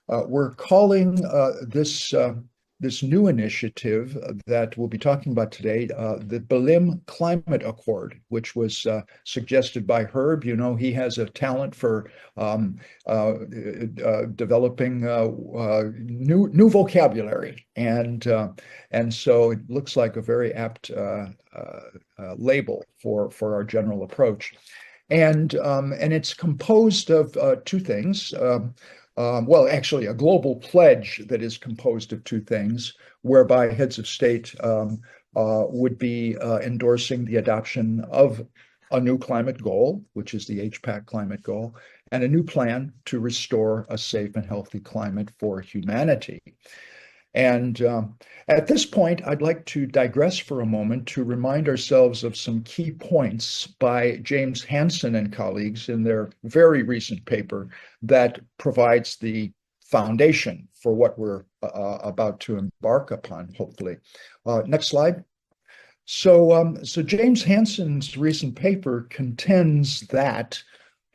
We're calling this new initiative that we'll be talking about today the Belem Climate Accord, which was suggested by Herb. You know, he has a talent for developing new vocabulary, and so it looks like a very apt label for our general approach. And it's composed of two things. Well, actually, a global pledge that is composed of two things, whereby heads of state would be endorsing the adoption of a new climate goal, which is the HPAC climate goal, and a new plan to restore a safe and healthy climate for humanity. And at this point, I'd like to digress for a moment to remind ourselves of some key points by James Hansen and colleagues in their very recent paper that provides the foundation for what we're about to embark upon, hopefully. Next slide. So James Hansen's recent paper contends that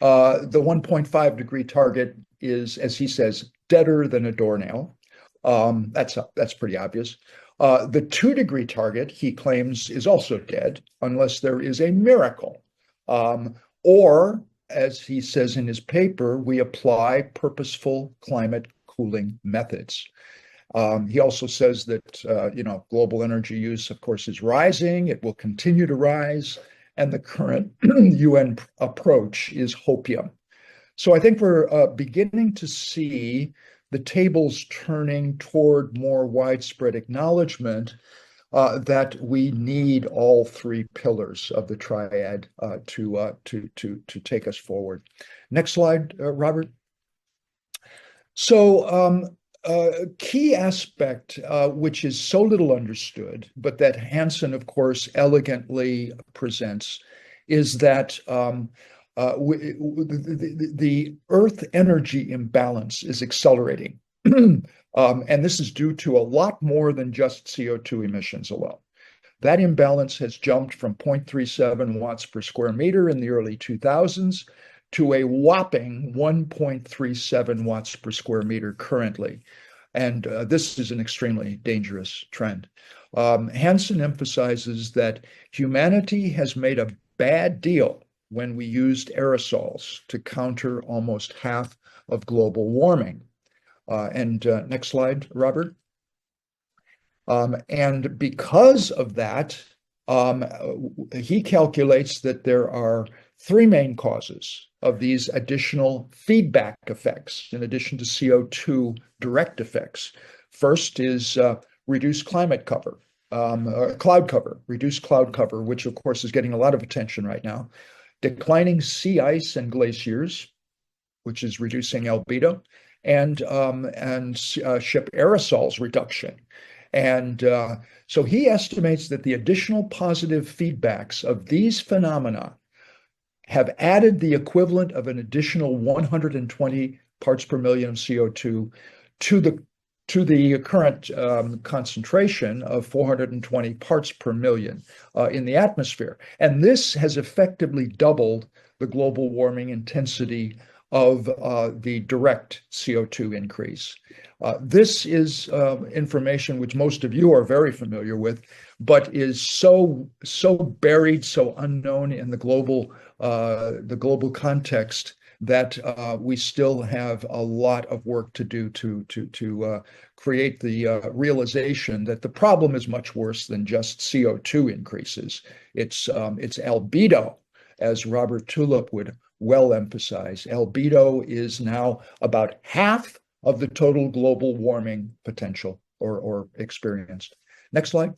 the 1.5 degree target is, as he says, deader than a doornail. That's pretty obvious. The 2 degree target, he claims, is also dead unless there is a miracle. Or, as he says in his paper, we apply purposeful climate cooling methods. He also says that, global energy use, of course, is rising. It will continue to rise. And the current UN approach is hopium. So I think we're beginning to see the tables turning toward more widespread acknowledgement that we need all three pillars of the triad to take us forward. Next slide, Robert. So a key aspect which is so little understood, but that Hansen, of course, elegantly presents, is that the Earth energy imbalance is accelerating. And this is due to a lot more than just CO2 emissions alone. That imbalance has jumped from 0.37 watts per square meter in the early 2000s to a whopping 1.37 watts per square meter currently. And this is an extremely dangerous trend. Hansen emphasizes that humanity has made a bad deal when we used aerosols to counter almost half of global warming. Next slide, Robert. And because of that, he calculates that there are three main causes of these additional feedback effects, in addition to CO2 direct effects. First is reduced climate cover, reduced cloud cover, which of course is getting a lot of attention right now. Declining sea ice and glaciers, which is reducing albedo, and ship aerosols reduction. And so he estimates that the additional positive feedbacks of these phenomena have added the equivalent of an additional 120 parts per million of CO2 to the current concentration of 420 parts per million in the atmosphere. And this has effectively doubled the global warming intensity of the direct CO2 increase. This is information which most of you are very familiar with, but is so buried, so unknown in the global context that we still have a lot of work to do to create the realization that the problem is much worse than just CO2 increases. It's albedo, as Robert Tulip would well emphasize. Albedo is now about half of the total global warming potential or experienced. Next slide.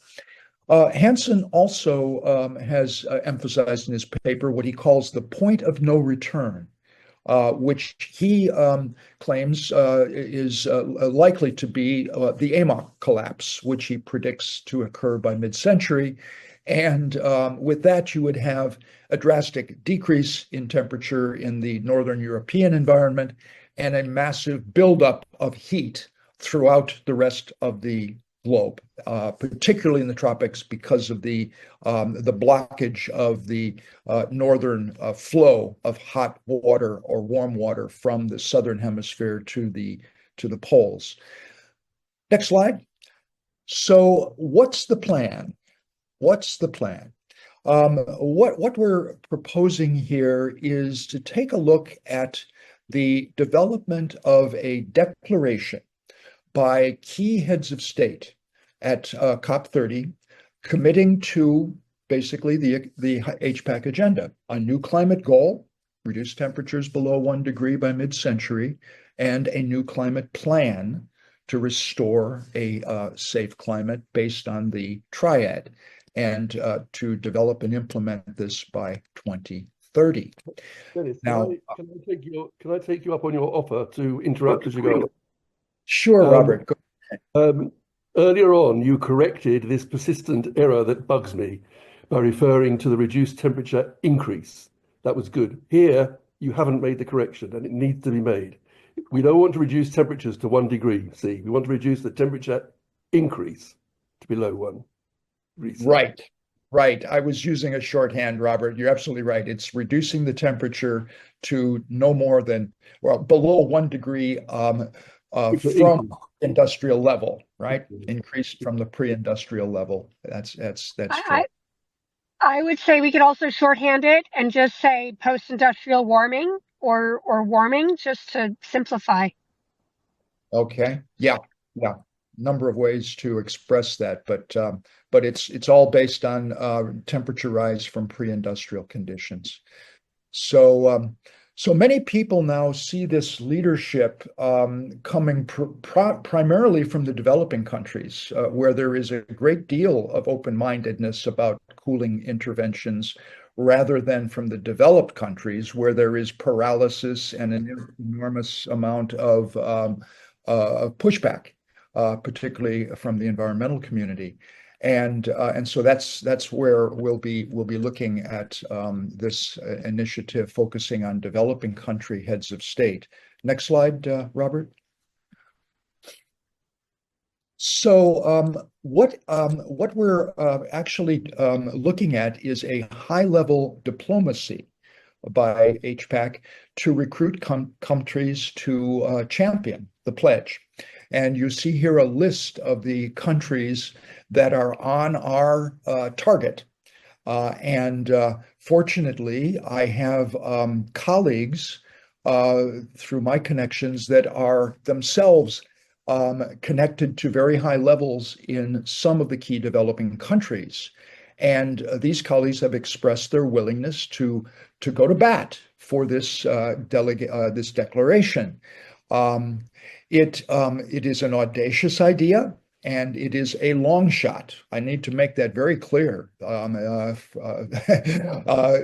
Hansen also has emphasized in his paper what he calls the point of no return, which he claims is likely to be the AMOC collapse, which he predicts to occur by mid-century. And with that, you would have a drastic decrease in temperature in the Northern European environment and a massive buildup of heat throughout the rest of the globe, particularly in the tropics because of the blockage of the northern flow of hot water or warm water from the southern hemisphere to the poles. Next slide. So, what's the plan? What's the plan? What we're proposing here is to take a look at the development of a declaration by key heads of state at COP30, committing to basically the HPAC agenda, a new climate goal, reduce temperatures below 1 degree by mid-century, and a new climate plan to restore a safe climate based on the triad, and to develop and implement this by 2030. Dennis, Now, can I take you up on your offer to interrupt as you go? sure, Um, Robert. um, Earlier on, you corrected this persistent error that bugs me by referring to the reduced temperature increase. That was good. Here, you haven't made the correction, and it needs to be made. We don't want to reduce temperatures to 1 degree C. We want to reduce the temperature increase to below 1 degree C. Right, right. I was using a shorthand, Robert. You're absolutely right. It's reducing the temperature to no more than, well, below 1 degree from industrial level, right? Increased from the pre-industrial level. That's I, correct. I would say we could also shorthand it and just say post-industrial warming or warming, just to simplify. Okay. Yeah. Yeah. Number of ways to express that, but it's all based on temperature rise from pre-industrial conditions. So, so many people now see this leadership coming primarily from the developing countries, where there is a great deal of open-mindedness about cooling interventions, rather than from the developed countries, where there is paralysis and an enormous amount of pushback, particularly from the environmental community. And so that's where we'll be looking at this initiative, focusing on developing country heads of state. Next slide, Robert. So what we're actually looking at is a high-level diplomacy by HPAC to recruit countries to champion the pledge. And you see here a list of the countries that are on our target. And fortunately, I have colleagues through my connections that are themselves connected to very high levels in some of the key developing countries. And these colleagues have expressed their willingness to go to bat for this this declaration. It is an audacious idea, and it is a long shot. I need to make that very clear.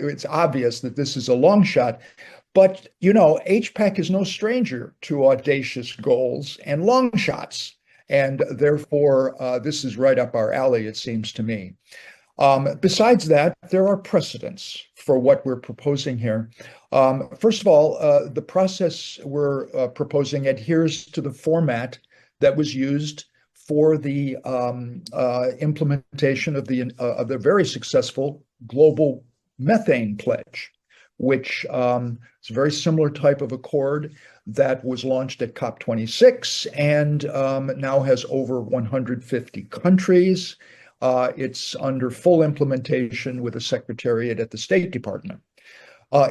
It's obvious that this is a long shot, but you know, HPAC is no stranger to audacious goals and long shots, and therefore this is right up our alley, it seems to me. Besides that, there are precedents for what we're proposing here. First of all, the process we're proposing adheres to the format that was used for the implementation of the very successful global methane pledge, which is a very similar type of accord that was launched at COP26 and now has over 150 countries. It's under full implementation with a secretariat at the State Department.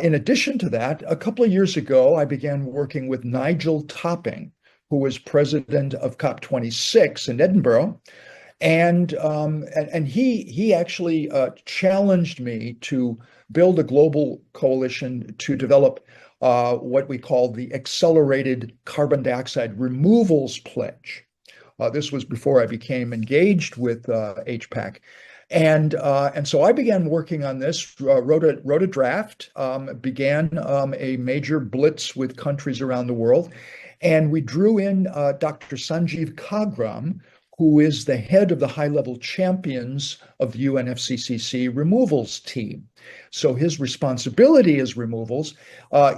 In addition to that, a couple of years ago, I began working with Nigel Topping, who was president of COP26 in Edinburgh, and he actually challenged me to build a global coalition to develop what we call the Accelerated Carbon Dioxide Removals Pledge. This was before I became engaged with HPAC. And so I began working on this, wrote a draft, began a major blitz with countries around the world. And we drew in Dr. Sanjeev Kagram, who is the head of the high-level champions of the UNFCCC removals team. So his responsibility is removals.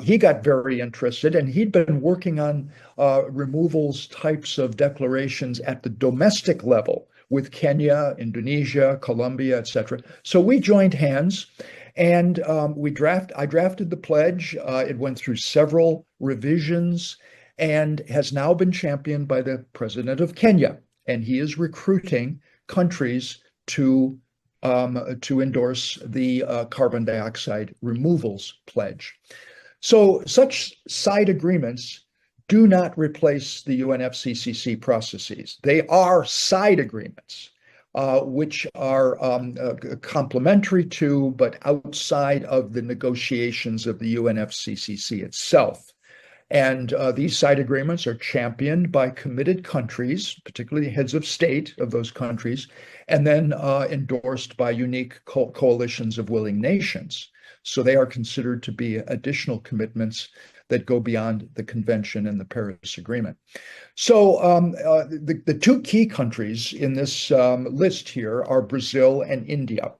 He got very interested, and he'd been working on removals types of declarations at the domestic level with Kenya, Indonesia, Colombia, etc. So we joined hands, and I drafted the pledge. It went through several revisions and has now been championed by the president of Kenya. And he is recruiting countries to endorse the carbon dioxide removals pledge. So such side agreements do not replace the UNFCCC processes. They are side agreements, which are complementary to, but outside of the negotiations of the UNFCCC itself. And these side agreements are championed by committed countries, particularly heads of state of those countries, and then endorsed by unique coalitions of willing nations. So they are considered to be additional commitments that go beyond the convention and the Paris Agreement. So the two key countries in this list here are Brazil and India.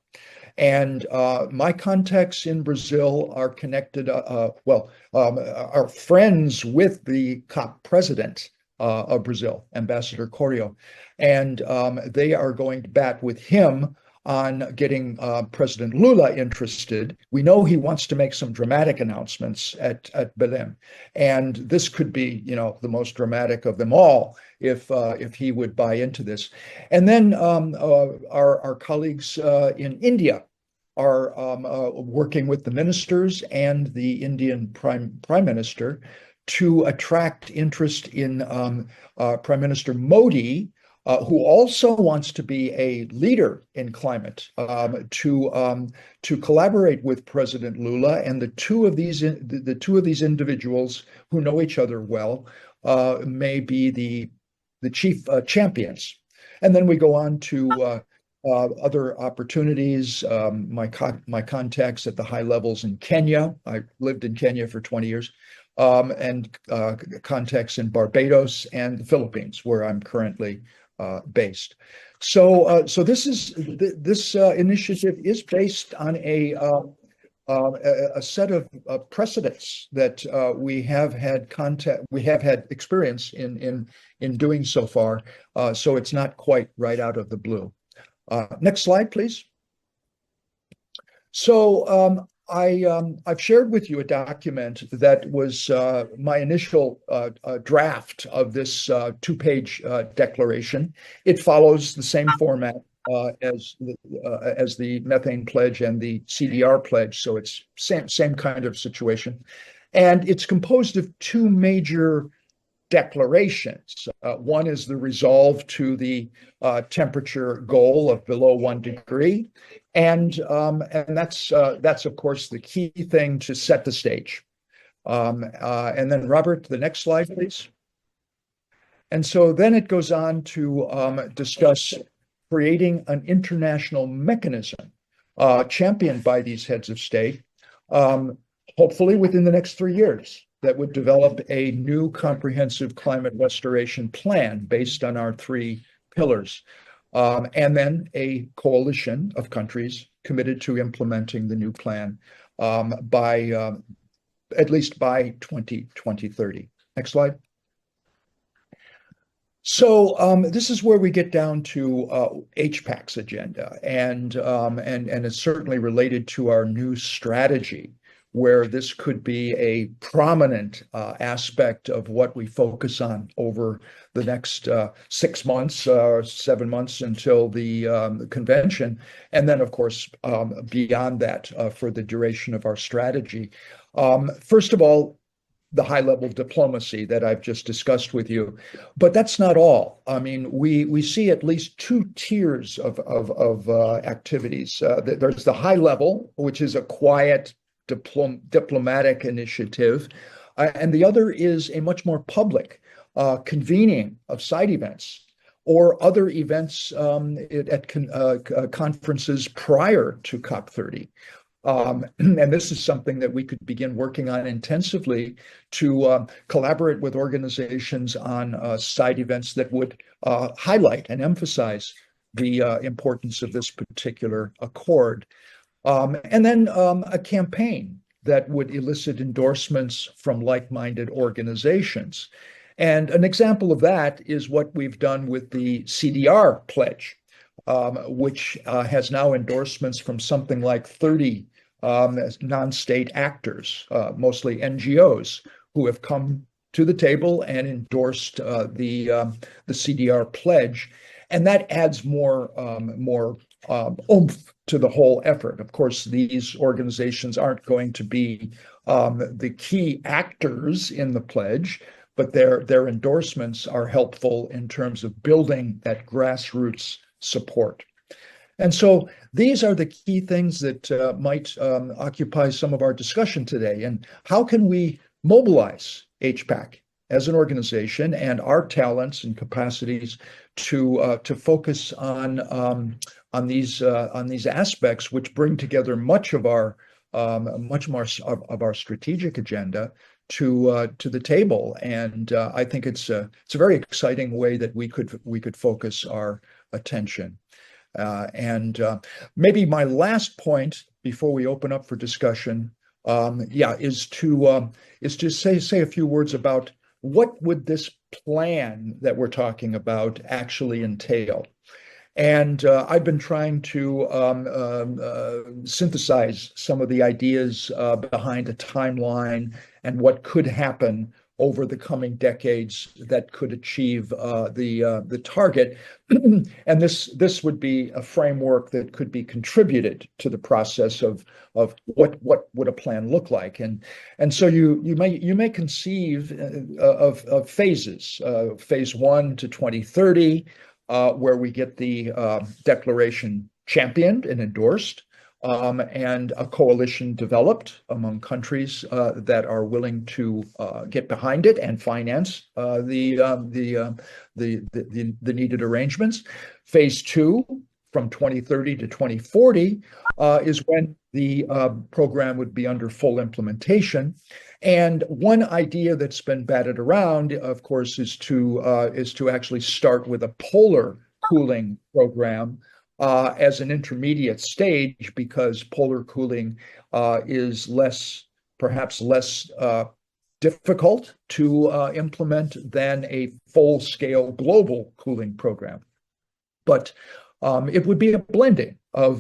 And my contacts in Brazil are connected, are friends with the COP president of Brazil, Ambassador Corio. And they are going to bat with him on getting President Lula interested. We know he wants to make some dramatic announcements at Belem. And this could be, the most dramatic of them all if he would buy into this. And then our colleagues in India are working with the ministers and the Indian Prime Minister to attract interest in Prime Minister Modi, who also wants to be a leader in climate, to collaborate with President Lula. And the two of these individuals who know each other well may be the chief champions. And then we go on to other opportunities, my contacts at the high levels in Kenya. I lived in Kenya for 20 years, and contacts in Barbados and the Philippines, where I'm currently based. So this initiative is based on a set of precedents that we have had experience in doing so far. So it's not quite right out of the blue. Next slide, please. So I've shared with you a document that was my initial draft of this two-page declaration. It follows the same format as the methane pledge and the CDR pledge, so it's same kind of situation. And it's composed of two major declarations. One is the resolve to the temperature goal of below 1 degree, and that's of course the key thing to set the stage. And then Robert, the next slide, please. And so then it goes on to discuss creating an international mechanism championed by these heads of state, hopefully within the next 3 years, that would develop a new comprehensive climate restoration plan based on our 3 pillars, and then a coalition of countries committed to implementing the new plan by at least by 2030. Next slide. So this is where we get down to HPAC's agenda, and it's certainly related to our new strategy, where this could be a prominent aspect of what we focus on over the next 6 months, 7 months until the convention. And then, of course, beyond that, for the duration of our strategy. First of all, the high-level diplomacy that I've just discussed with you. But that's not all. I mean, we see at least 2 tiers of activities. There's the high level, which is a quiet, diplomatic initiative, and the other is a much more public convening of side events or other events at conferences prior to COP30. And this is something that we could begin working on intensively to collaborate with organizations on side events that would highlight and emphasize the importance of this particular accord. And then a campaign that would elicit endorsements from like-minded organizations. And an example of that is what we've done with the CDR pledge, which has now endorsements from something like 30 non-state actors, mostly NGOs, who have come to the table and endorsed the CDR pledge. And that adds more oomph to the whole effort. Of course, these organizations aren't going to be the key actors in the pledge, but their endorsements are helpful in terms of building that grassroots support. And so these are the key things that might occupy some of our discussion today. And how can we mobilize HPAC as an organization and our talents and capacities to focus on these aspects, which bring together much more of our strategic agenda to the table. And I think it's a very exciting way that we could focus our attention. And maybe my last point before we open up for discussion, is to say a few words about what would this plan that we're talking about actually entail. And I've been trying to synthesize some of the ideas behind a timeline and what could happen over the coming decades that could achieve the target. And this would be a framework that could be contributed to the process of what would a plan look like. And so you may conceive of phases, phase 1 to 2030, where we get the declaration championed and endorsed, and a coalition developed among countries that are willing to get behind it and finance the needed arrangements. Phase 2, from 2030 to 2040, is when the program would be under full implementation. And one idea that's been batted around, of course, is to actually start with a polar cooling program as an intermediate stage, because polar cooling is perhaps less difficult to implement than a full-scale global cooling program. But it would be a blending of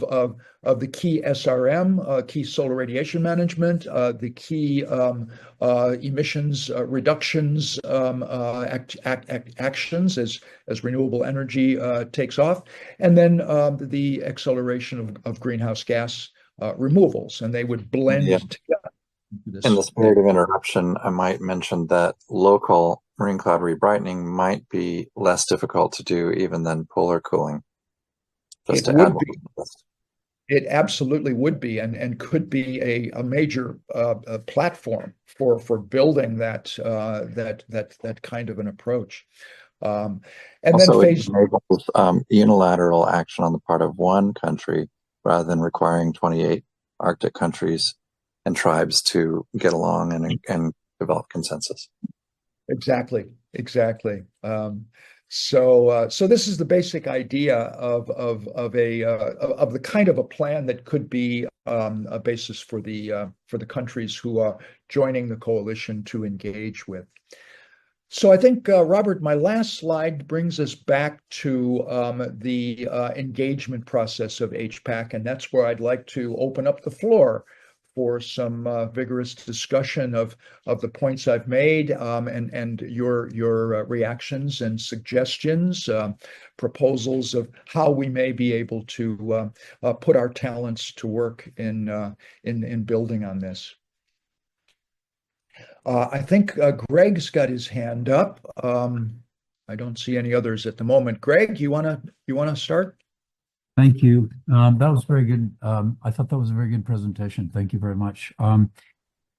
the key SRM, key solar radiation management, the key emissions reductions actions as renewable energy takes off, and then the acceleration of greenhouse gas removals, and they would blend together. In the spirit of interruption, I might mention that local marine cloud rebrightening might be less difficult to do even than polar cooling. It would be. It absolutely would be, and could be a major platform for building that kind of an approach. And also, then it enables unilateral action on the part of one country rather than requiring 28 Arctic countries and tribes to get along and develop consensus. Exactly. So this is the basic idea of the kind of a plan that could be a basis for the countries who are joining the coalition to engage with. So I think, Robert, my last slide brings us back to the engagement process of HPAC, and that's where I'd like to open up the floor for some vigorous discussion of the points I've made, and your reactions and suggestions, proposals of how we may be able to put our talents to work in building on this. I think Greg's got his hand up. I don't see any others at the moment. Greg, you wanna start? Thank you. That was very good. I thought that was a very good presentation. Thank you very much. I'm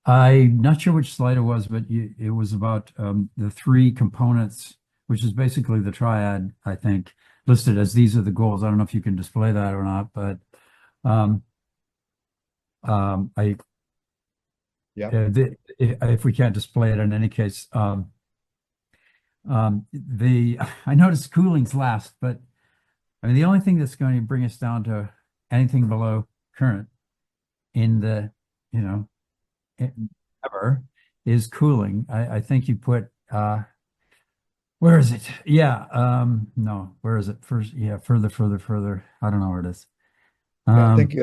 not sure which slide it was, but it was about the 3 components, which is basically the triad, I think, listed as these are the goals. I don't know if you can display that or not, but I Yeah. if we can't display it in any case, I noticed cooling's last, but I mean the only thing that's going to bring us down to anything below current in the ever is cooling. I think you put where is it? Yeah, no, where is it? First, yeah, further. I don't know where it is. Yeah, I think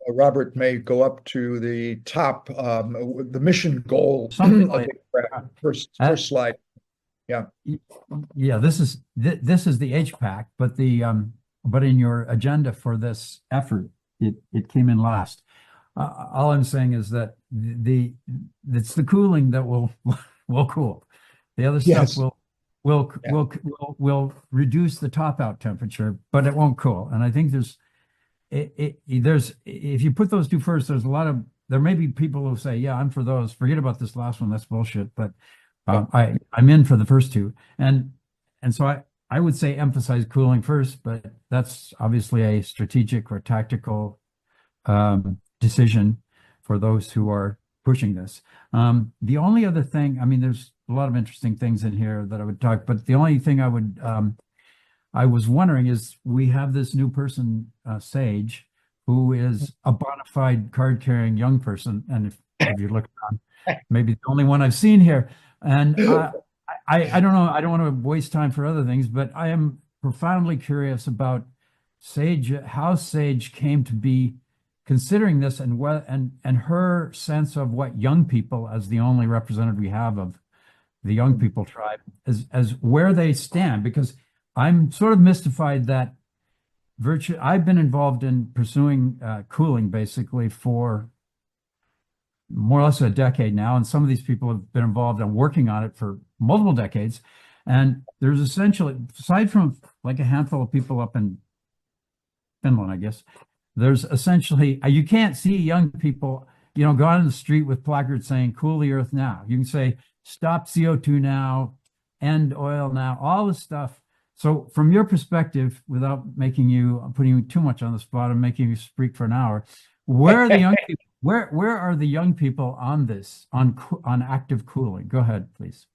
Robert may go up to the top, the mission goal. Something I like think first slide. Yeah. Yeah, this is the HPAC, but in your agenda for this effort, it came in last. All I'm saying is that it's the cooling that will will cool. The other stuff Yes. will reduce the top out temperature, but it won't cool. And I think there's if you put those two first, there may be people who say, yeah, I'm for those. Forget about this last one. That's bullshit. But I'm in for the first two. And so I would say emphasize cooling first, but that's obviously a strategic or tactical decision for those who are pushing this. The only other thing, I mean, there's a lot of interesting things in here that I would talk, but the only thing I was wondering is we have this new person, Sage, who is a bona fide card-carrying young person, and if you look around, maybe the only one I've seen here. And I don't know, I don't want to waste time for other things, but I am profoundly curious about Sage, how Sage came to be considering this, and her sense of what young people, as the only representative we have of the young people tribe, as where they stand, because I'm sort of mystified that I've been involved in pursuing cooling basically for more or less a decade now, and some of these people have been involved in working on it for multiple decades. And there's essentially, aside from like a handful of people up in Finland, I guess, there's essentially, you can't see young people, go on the street with placards saying, cool the earth now. You can say, stop CO2 now, end oil now, all this stuff. So from your perspective, without putting you too much on the spot and making you speak for an hour, where are the young people? Where are the young people on this, on active cooling? Go ahead, please.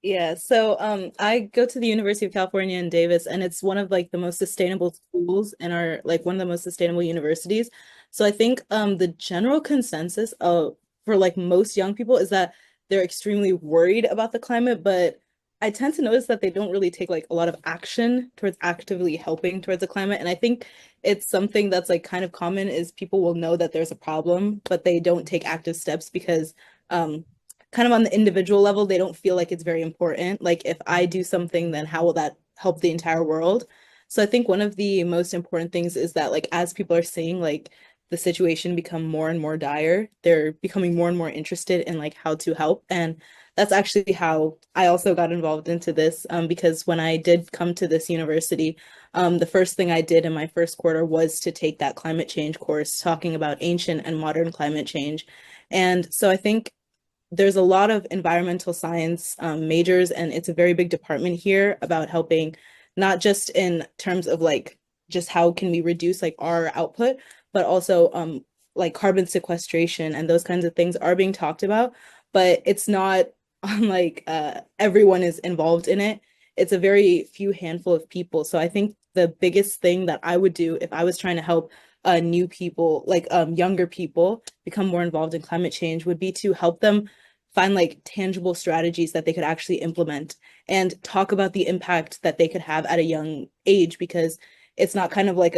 Yeah, so I go to the University of California in Davis, and it's one of like the most sustainable schools and one of the most sustainable universities. So I think the general consensus for like most young people is that they're extremely worried about the climate, but I tend to notice that they don't really take like a lot of action towards actively helping towards the climate. And I think it's something that's like kind of common is people will know that there's a problem, but they don't take active steps because kind of on the individual level, they don't feel like it's very important. Like if I do something, then how will that help the entire world? So I think one of the most important things is that like as people are seeing like the situation become more and more dire, they're becoming more and more interested in like how to help. And that's actually how I also got involved into this because when I did come to this university, the first thing I did in my first quarter was to take that climate change course talking about ancient and modern climate change. And so I think there's a lot of environmental science majors, and it's a very big department here about helping, not just in terms of like just how can we reduce like our output, but also like carbon sequestration and those kinds of things are being talked about, but it's not like everyone is involved in it. It's a very few handful of people. So I think the biggest thing that I would do if I was trying to help new people, like younger people, become more involved in climate change would be to help them find like tangible strategies that they could actually implement and talk about the impact that they could have at a young age, because it's not kind of like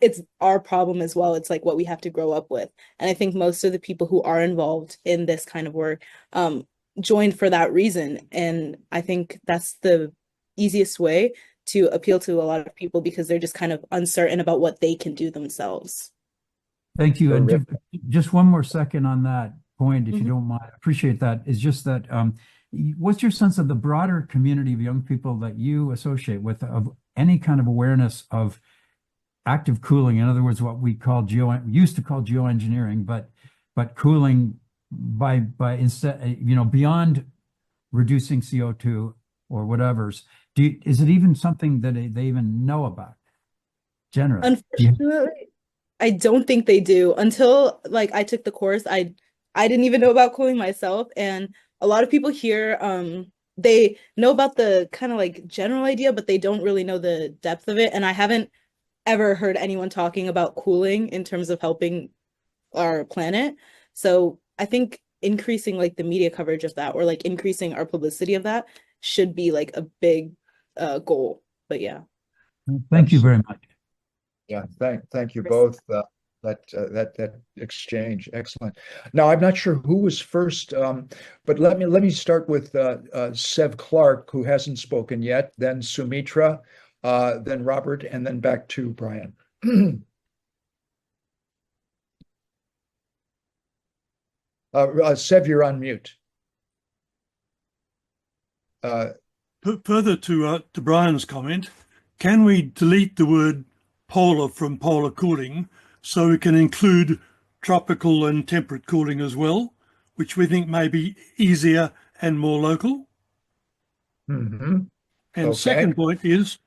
it's our problem as well. It's like what we have to grow up with. And I think most of the people who are involved in this kind of work joined for that reason. And I think that's the easiest way to appeal to a lot of people because they're just kind of uncertain about what they can do themselves. Thank you. And just one more second on that point, if you don't mind. I appreciate that. It's just that what's your sense of the broader community of young people that you associate with, of any kind of awareness of active cooling? In other words, what we used to call geoengineering, but cooling by instead, beyond reducing CO2 or whatever's. Is it even something that they even know about generally? Unfortunately, I don't think they do. Until like I took the course, I didn't even know about cooling myself. And a lot of people here, they know about the kind of like general idea, but they don't really know the depth of it. And I haven't ever heard anyone talking about cooling in terms of helping our planet. So I think increasing like the media coverage of that, or like increasing our publicity of that, should be like a big goal. But yeah. Thank you very much. Yeah, thank you both. That exchange, excellent. Now, I'm not sure who was first, but let me start with Sev Clark, who hasn't spoken yet, then Sumitra, then Robert, and then back to Brian. Sev, you're on mute. Further to Brian's comment, can we delete the word polar from polar cooling so we can include tropical and temperate cooling as well, which we think may be easier and more local? Mm-hmm. And Okay. second point is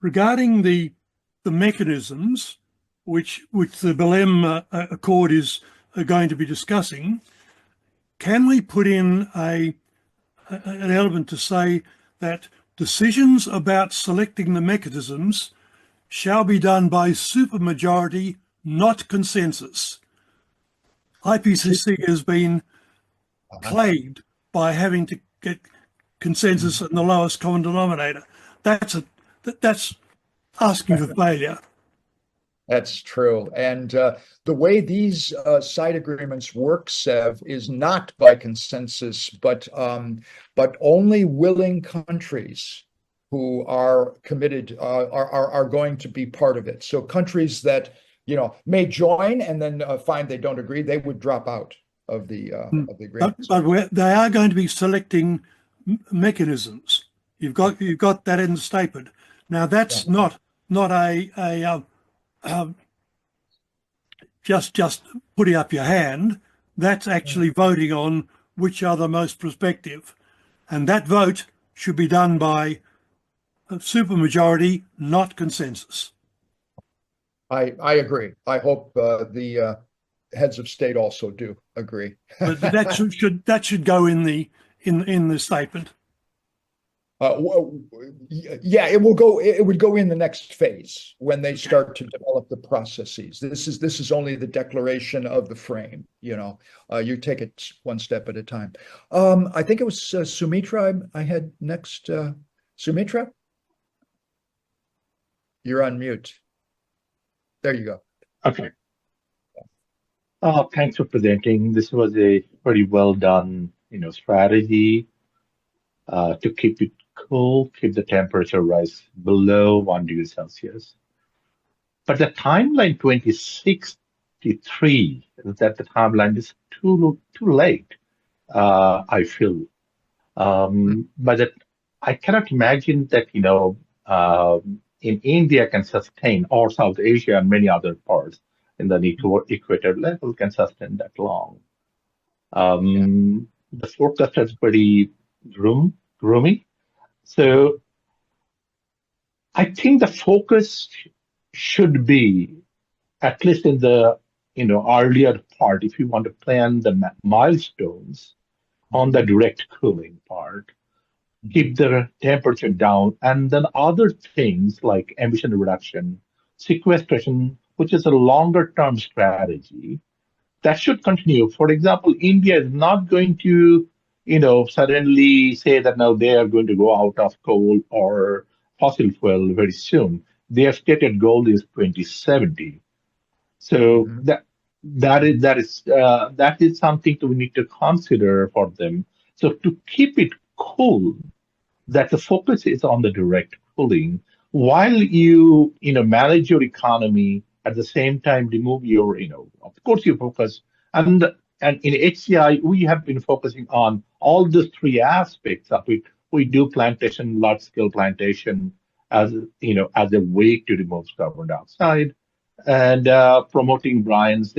regarding the mechanisms which the Belem Accord is going to be discussing. Can we put in an element to say that decisions about selecting the mechanisms shall be done by supermajority, not consensus? IPCC has been plagued by having to get consensus and the lowest common denominator. That's asking for failure. That's true. And the way these side agreements work, Sev, is not by consensus, but only willing countries who are committed are going to be part of it. So countries that may join and then find they don't agree, they would drop out of the agreement. But they are going to be selecting mechanisms. You've got that in the statement. Now that's not a just putting up your hand. That's actually voting on which are the most prospective, and that vote should be done by a supermajority, not consensus. I agree. I hope the heads of state also do agree. But that should go in the statement. Yeah, it will go. It would go in the next phase when they start to develop the processes. This is only the declaration of the frame. You take it one step at a time. I think it was Sumitra. I had next. Sumitra, you're on mute. There you go. Okay. Thanks for presenting. This was a pretty well done, strategy to keep it cool, keep the temperature rise below 1 degree Celsius. But the timeline 2063, that the timeline is too late, I feel. But I cannot imagine that, in India can sustain, or South Asia and many other parts in the equator level can sustain that long. The forecast is pretty gloomy. So I think the focus should be, at least in the earlier part, if you want to plan the milestones on the direct cooling part, keep the temperature down, and then other things like emission reduction, sequestration, which is a longer term strategy that should continue. For example, India is not going to suddenly say that now they are going to go out of coal or fossil fuel very soon. Their stated goal is 2070. So that is something we need to consider for them. So to keep it cool, that the focus is on the direct cooling, while you manage your economy at the same time remove your of course you focus, and in HCI we have been focusing on all the three aspects of it. We do plantation, large scale plantation, as as a way to remove carbon dioxide, and promoting Brian's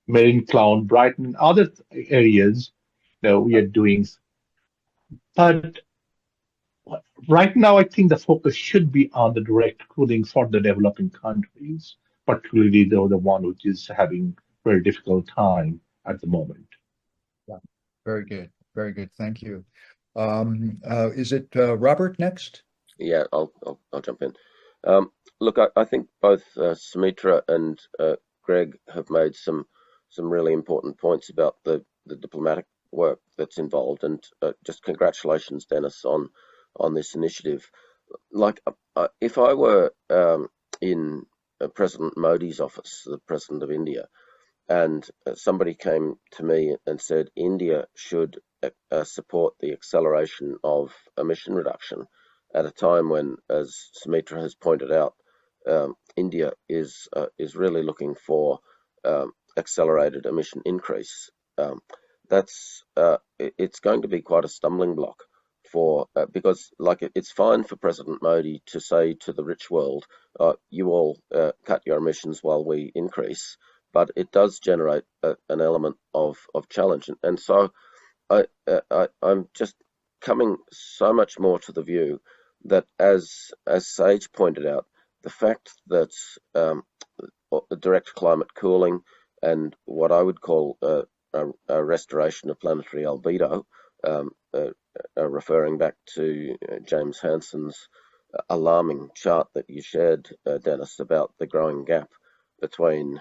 marine cloud, Brighton, other areas that we are doing. But right now, I think the focus should be on the direct cooling for the developing countries, particularly the one which is having very difficult time at the moment. Yeah, very good. Very good. Thank you. Is it Robert next? Yeah, I'll jump in. Look, I think both Sumitra and Greg have made some really important points about the diplomatic work that's involved, and just congratulations, Dennis, on this initiative. Like, if I were in President Modi's office, the President of India, and somebody came to me and said India should support the acceleration of emission reduction at a time when, as Sumitra has pointed out, India is really looking for accelerated emission increase. It's going to be quite a stumbling block for because it's fine for President Modi to say to the rich world, you all cut your emissions while we increase, but it does generate an element of challenge, and so I'm just coming so much more to the view that, as Sage pointed out, the fact that direct climate cooling and what I would call a restoration of planetary albedo, referring back to James Hansen's alarming chart that you shared, Dennis, about the growing gap between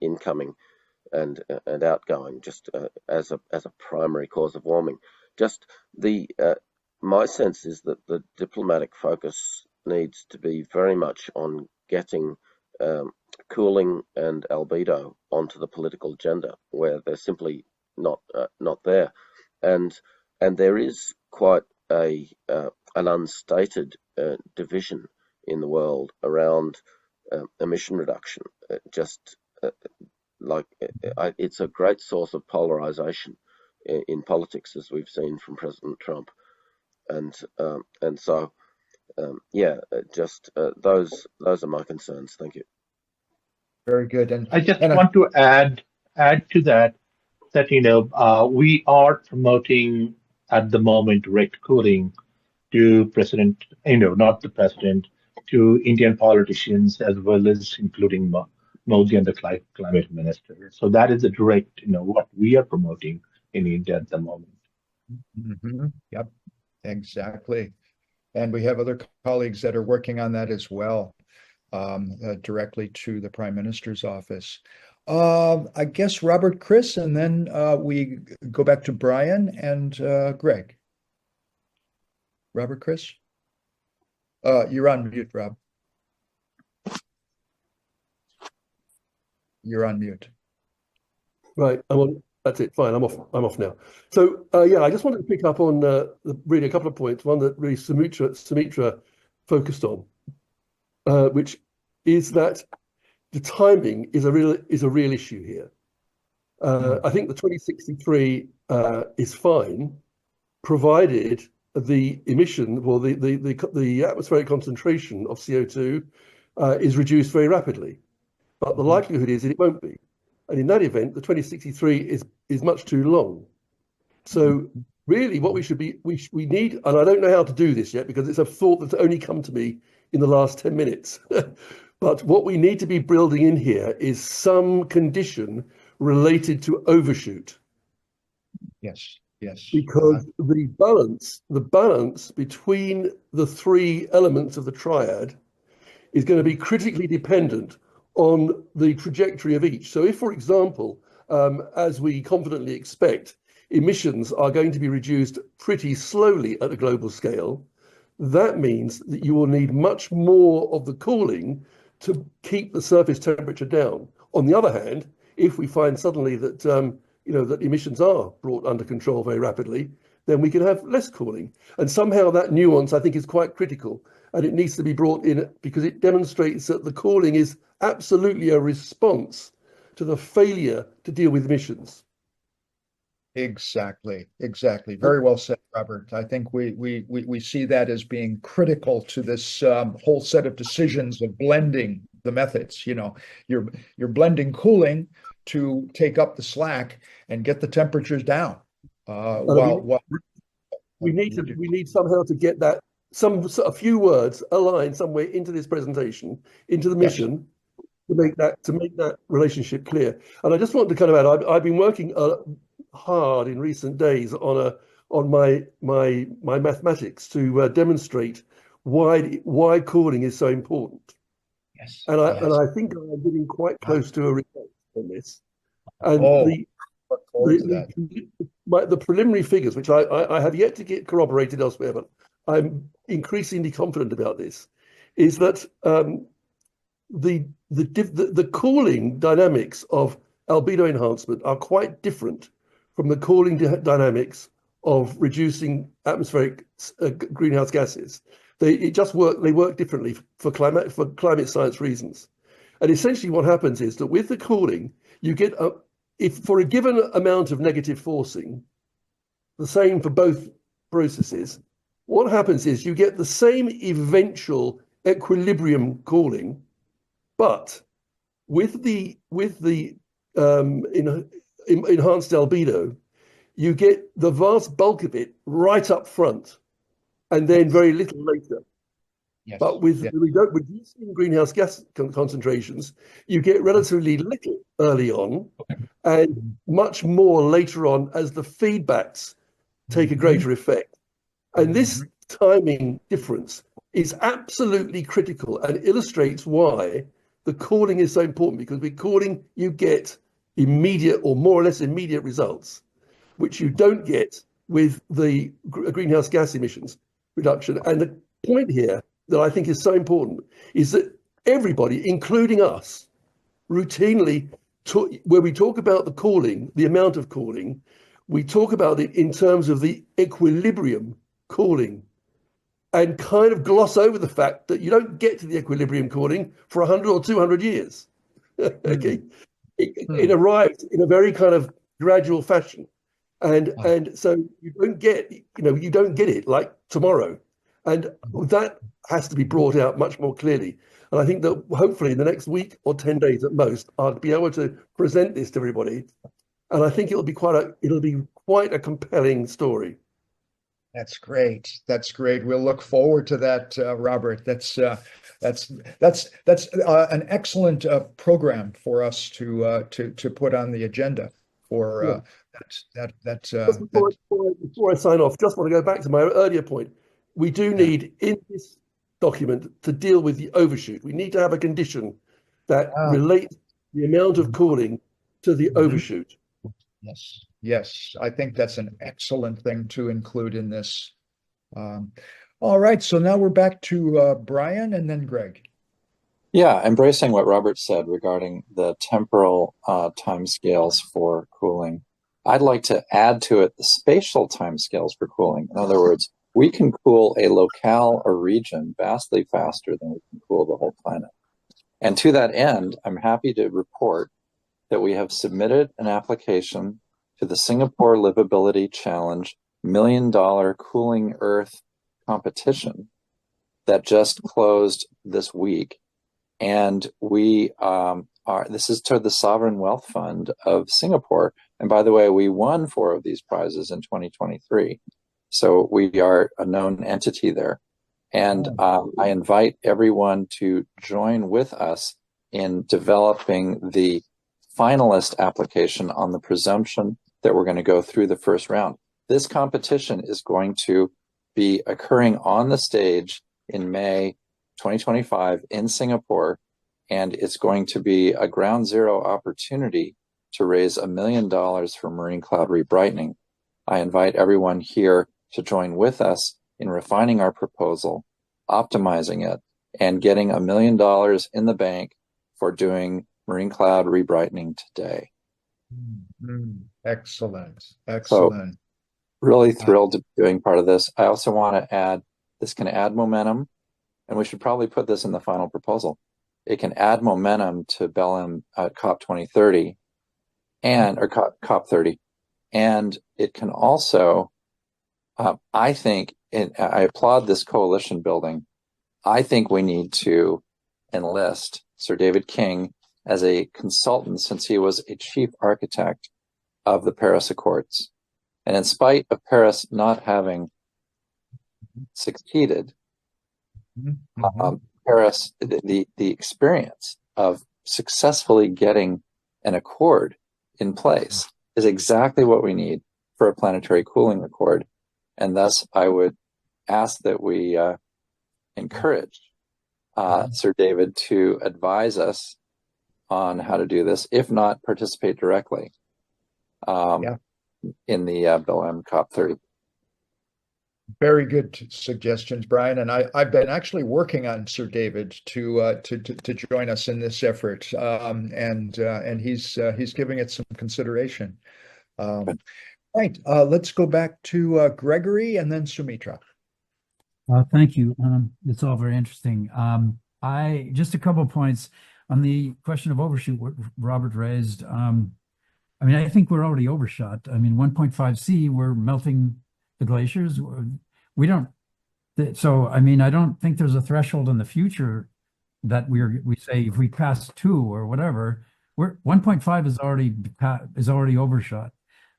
incoming and outgoing, just as a primary cause of warming. Just my sense is that the diplomatic focus needs to be very much on getting cooling and albedo onto the political agenda, where they're simply not there, and there is quite an unstated division in the world around emission reduction. It's a great source of polarization in politics, as we've seen from President Trump, and so those are my concerns. Thank you. Very good. And I just want to add to that we are promoting at the moment direct cooling to President, not the president, to Indian politicians as well as including Modi and the climate minister. So that is a direct, what we are promoting in India at the moment. Mm-hmm. Yep, exactly. And we have other colleagues that are working on that as well, directly to the Prime Minister's office. I guess Robert, Chris, and then we go back to Brian and Greg. Robert, Chris? You're on mute, Rob. You're on mute. Right, I'm on. That's it. Fine, I'm off now. So I just wanted to pick up on really a couple of points. One that really Sumitra focused on, which is that the timing is a real issue here. I think the 2063 is fine, provided the emission, well, the atmospheric concentration of CO2 is reduced very rapidly. But the likelihood is that it won't be. And in that event, the 2063 is much too long. So really what we need, and I don't know how to do this yet because it's a thought that's only come to me in the last 10 minutes. But what we need to be building in here is some condition related to overshoot. Yes. Because the balance between the three elements of the triad is going to be critically dependent on the trajectory of each. So if, for example, as we confidently expect, emissions are going to be reduced pretty slowly at a global scale, that means that you will need much more of the cooling to keep the surface temperature down. On the other hand, if we find suddenly that that emissions are brought under control very rapidly, then we can have less cooling. And somehow that nuance, I think, is quite critical. And it needs to be brought in because it demonstrates that the cooling is absolutely a response to the failure to deal with emissions. Exactly. Very well said, Robert. I think we see that as being critical to this whole set of decisions of blending the methods. You're blending cooling to take up the slack and get the temperatures down. we need somehow to get that a few words aligned somewhere into this presentation, into the mission, to make that relationship clear. And I just want to kind of add, I've been working hard in recent days on my mathematics to demonstrate why cooling is so important. Yes. And yes. I think I'm getting quite close to a result on this. And the preliminary figures, which I have yet to get corroborated elsewhere, but I'm increasingly confident about this, is that the cooling dynamics of albedo enhancement are quite different from the cooling dynamics of reducing atmospheric greenhouse gases. They work differently for climate science reasons. And essentially what happens is that with the cooling, you get if for a given amount of negative forcing, the same for both processes, what happens is you get the same eventual equilibrium cooling, but with the enhanced albedo, you get the vast bulk of it right up front, and then very little later. Yes. But with reducing greenhouse gas concentrations, you get relatively little early on, and much more later on as the feedbacks take a greater effect. And this timing difference is absolutely critical and illustrates why the cooling is so important, because with cooling, you get immediate or more or less immediate results, which you don't get with the greenhouse gas emissions reduction. And the point here that I think is so important is that everybody, including us, routinely, where we talk about the cooling, the amount of cooling, we talk about it in terms of the equilibrium cooling, and kind of gloss over the fact that you don't get to the equilibrium cooling for 100 or 200 years. Okay, it arrives in a very kind of gradual fashion, and so you don't get it like tomorrow, and that has to be brought out much more clearly. And I think that hopefully in the next week or 10 days at most, I'll be able to present this to everybody, and I think it'll be quite a compelling story. That's great. That's great. We'll look forward to that, Robert. That's an excellent program for us to put on the agenda for Before I sign off, just want to go back to my earlier point. We do need in this document to deal with the overshoot. We need to have a condition that relates the amount of cooling to the overshoot. Yes. Yes, I think that's an excellent thing to include in this. All right, so now we're back to Brian and then Greg. Yeah, embracing what Robert said regarding the temporal timescales for cooling. I'd like to add to it the spatial timescales for cooling. In other words, we can cool a locale or region vastly faster than we can cool the whole planet. And to that end, I'm happy to report that we have submitted an application to the Singapore Livability Challenge $1 Million Cooling Earth competition that just closed this week. And this is to the Sovereign Wealth Fund of Singapore. And by the way, we won 4 of these prizes in 2023. So we are a known entity there. And I invite everyone to join with us in developing the finalist application on the presumption that we're going to go through the first round. This competition is going to be occurring on the stage in May 2025 in Singapore, and it's going to be a ground zero opportunity to raise $1 million for marine cloud rebrightening. I invite everyone here to join with us in refining our proposal, optimizing it, and getting $1 million in the bank for doing marine cloud rebrightening today. Excellent. So, really thrilled to be doing part of this. I also want to add, this can add momentum, and we should probably put this in the final proposal. It can add momentum to Belem at COP 2030 or COP 30. And it can also, I think, I applaud this coalition building. I think we need to enlist Sir David King as a consultant, since he was a chief architect of the Paris Accords. And in spite of Paris not having succeeded, Mhm. Paris, the experience of successfully getting an accord in place is exactly what we need for a planetary cooling accord. And thus, I would ask that we encourage Sir David to advise us on how to do this, if not participate directly in the Belem COP30. Very good suggestions, Brian. And I've been actually working on Sir David to join us in this effort, and he's giving it some consideration. Right. Let's go back to Gregory and then Sumitra. Thank you. It's all very interesting. I just a couple of points on the question of overshoot, what Robert raised. I mean, I think we're already overshot. I mean, 1.5 C, we're melting the glaciers. We don't. So, I mean, I don't think there's a threshold in the future that we say if we pass 2 or whatever, we're 1.5 is already overshot.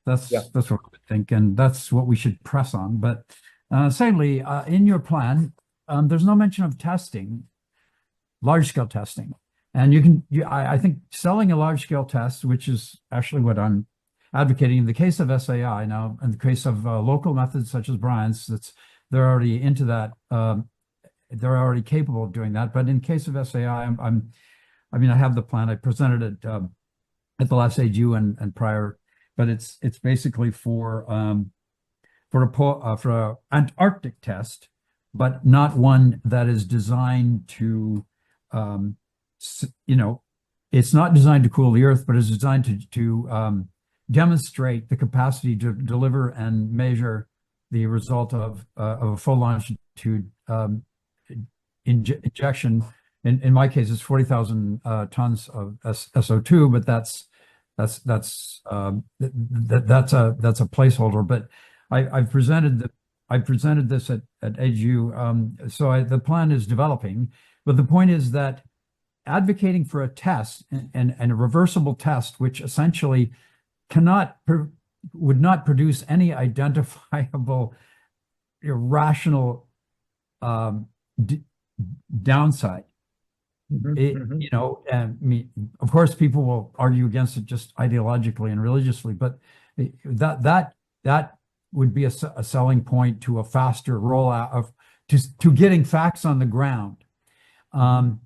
That's what I would think, and that's what we should press on. But secondly, in your plan, there's no mention of testing, large scale testing. And I think selling a large scale test, which is actually what I'm advocating in the case of SAI now, in the case of local methods such as Brian's, they're already into that. They're already capable of doing that. But in case of SAI, I mean, I have the plan. I presented it at the last AGU and prior, but it's basically for an Antarctic test, but not one that is designed to it's not designed to cool the Earth, but it's designed to demonstrate the capacity to deliver and measure the result of a full longitude injection. In my case, it's 40,000 tons of SO2, but that's a placeholder. But I've presented this at AGU, so the plan is developing. But the point is that advocating for a test and a reversible test, which essentially would not produce any identifiable irrational downside. I mean, of course, people will argue against it just ideologically and religiously, but that would be a selling point to a faster rollout to getting facts on the ground. And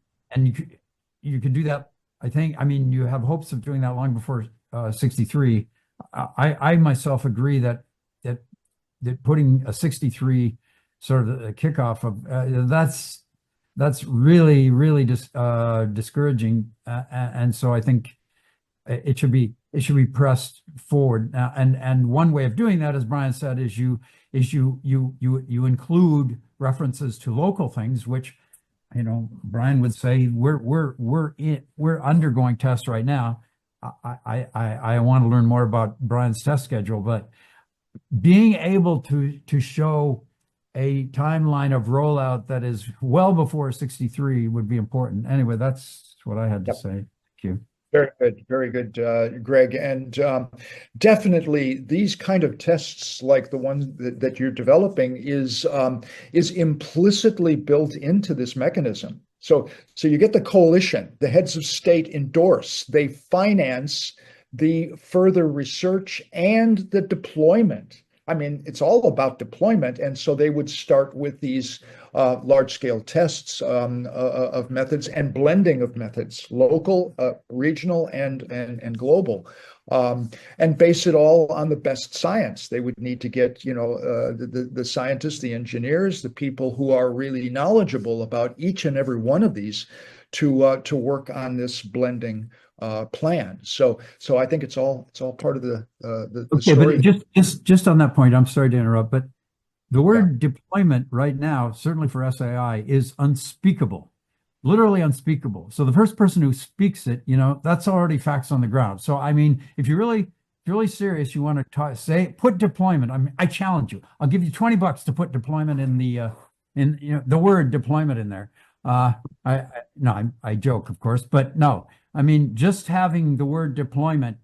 you could do that, I think. I mean, you have hopes of doing that long before 63. I myself agree that putting a 63 sort of a kickoff of that's really discouraging, and so I think it should be pressed forward now. And one way of doing that, as Brian said, is you include references to local things, which Brian would say we're undergoing tests right now. I want to learn more about Brian's test schedule, but being able to show a timeline of rollout that is well before 63 would be important. Anyway, that's what I had to say. Thank you. Very good, Greg. And definitely these kind of tests, like the ones that you're developing, is implicitly built into this mechanism. So you get the coalition, the heads of state endorse, they finance the further research and the deployment. I mean, it's all about deployment. And so they would start with these large-scale tests of methods and blending of methods, local, regional, and global, and base it all on the best science. They would need to get, the scientists, the engineers, the people who are really knowledgeable about each and every one of these to work on this blending plan. So I think it's all part of the story. But just on that point, I'm sorry to interrupt, but the word deployment right now, certainly for SAI, is unspeakable, literally unspeakable. So the first person who speaks it, that's already facts on the ground. So I mean, if you're really serious, you want to put deployment. I mean, I challenge you. I'll give you $20 to put deployment in the word deployment in there. I joke, of course, but no. I mean, just having the word deployment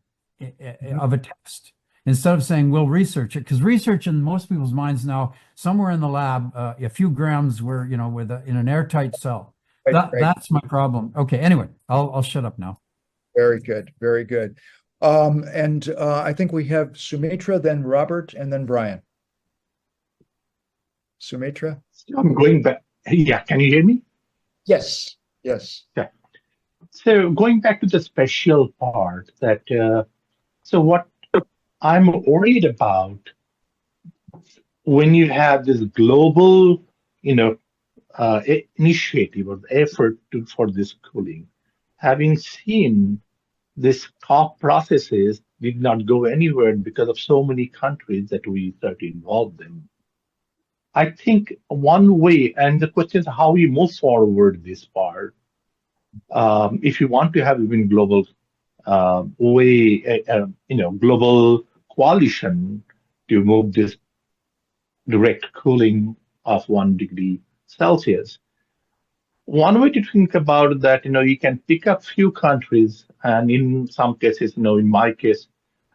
of a test instead of saying we'll research it, because research in most people's minds now, somewhere in the lab, a few grams were, in an airtight cell. Right. That's my problem. Okay, anyway, I'll shut up now. Very good, very good. And I think we have Sumitra, then Robert, and then Brian. Sumitra? I'm going back. Yeah, can you hear me? Yes, yes. Yeah. So going back to the special part, that so what I'm worried about when you have this global, initiative or effort for this cooling, having seen this top processes did not go anywhere because of so many countries that we started involved in. I think one way, and the question is how we move forward this part. If you want to have even global global coalition to move this direct cooling of 1 degree Celsius. One way to think about that, you can pick up few countries, and in some cases, in my case,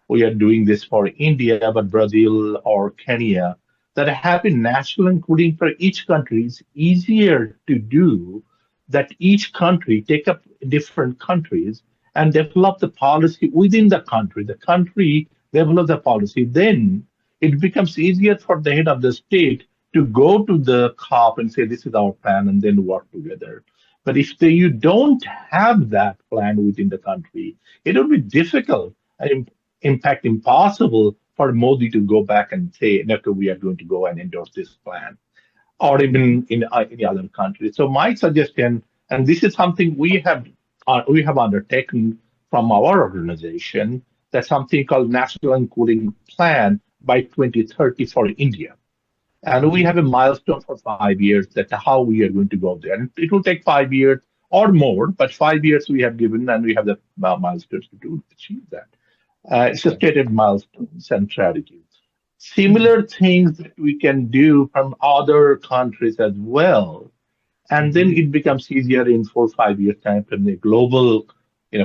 we are doing this for India, but Brazil or Kenya, that having national cooling for each country is easier to do, that each country take up different countries and develop the policy within the country. The country develops the policy. Then it becomes easier for the head of the state to go to the COP and say, this is our plan, and then work together. But if you don't have that plan within the country, it will be difficult and in fact impossible for Modi to go back and say, no, we are going to go and endorse this plan, or even in any other country. So my suggestion, and this is something we have undertaken from our organization, that's something called National Cooling Plan by 2030 for India. And we have a milestone for 5 years, that how we are going to go there. And it will take 5 years or more, but 5 years we have given, and we have the milestones to achieve that. It's a stated milestones and strategies. Similar things that we can do from other countries as well. And then it becomes easier in 4 or 5 years time from the global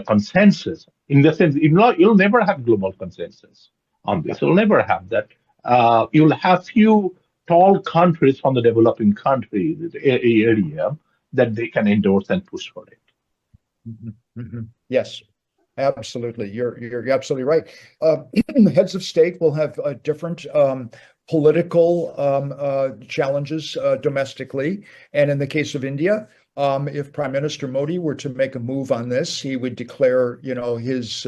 consensus. In the sense, you'll never have global consensus on this. You'll never have that. You'll have few tall countries from the developing countries area that they can endorse and push for it. Mm-hmm. Mm-hmm. Yes, absolutely. You're absolutely right. Heads of state will have different political challenges domestically, and in the case of India, if Prime Minister Modi were to make a move on this, he would declare, his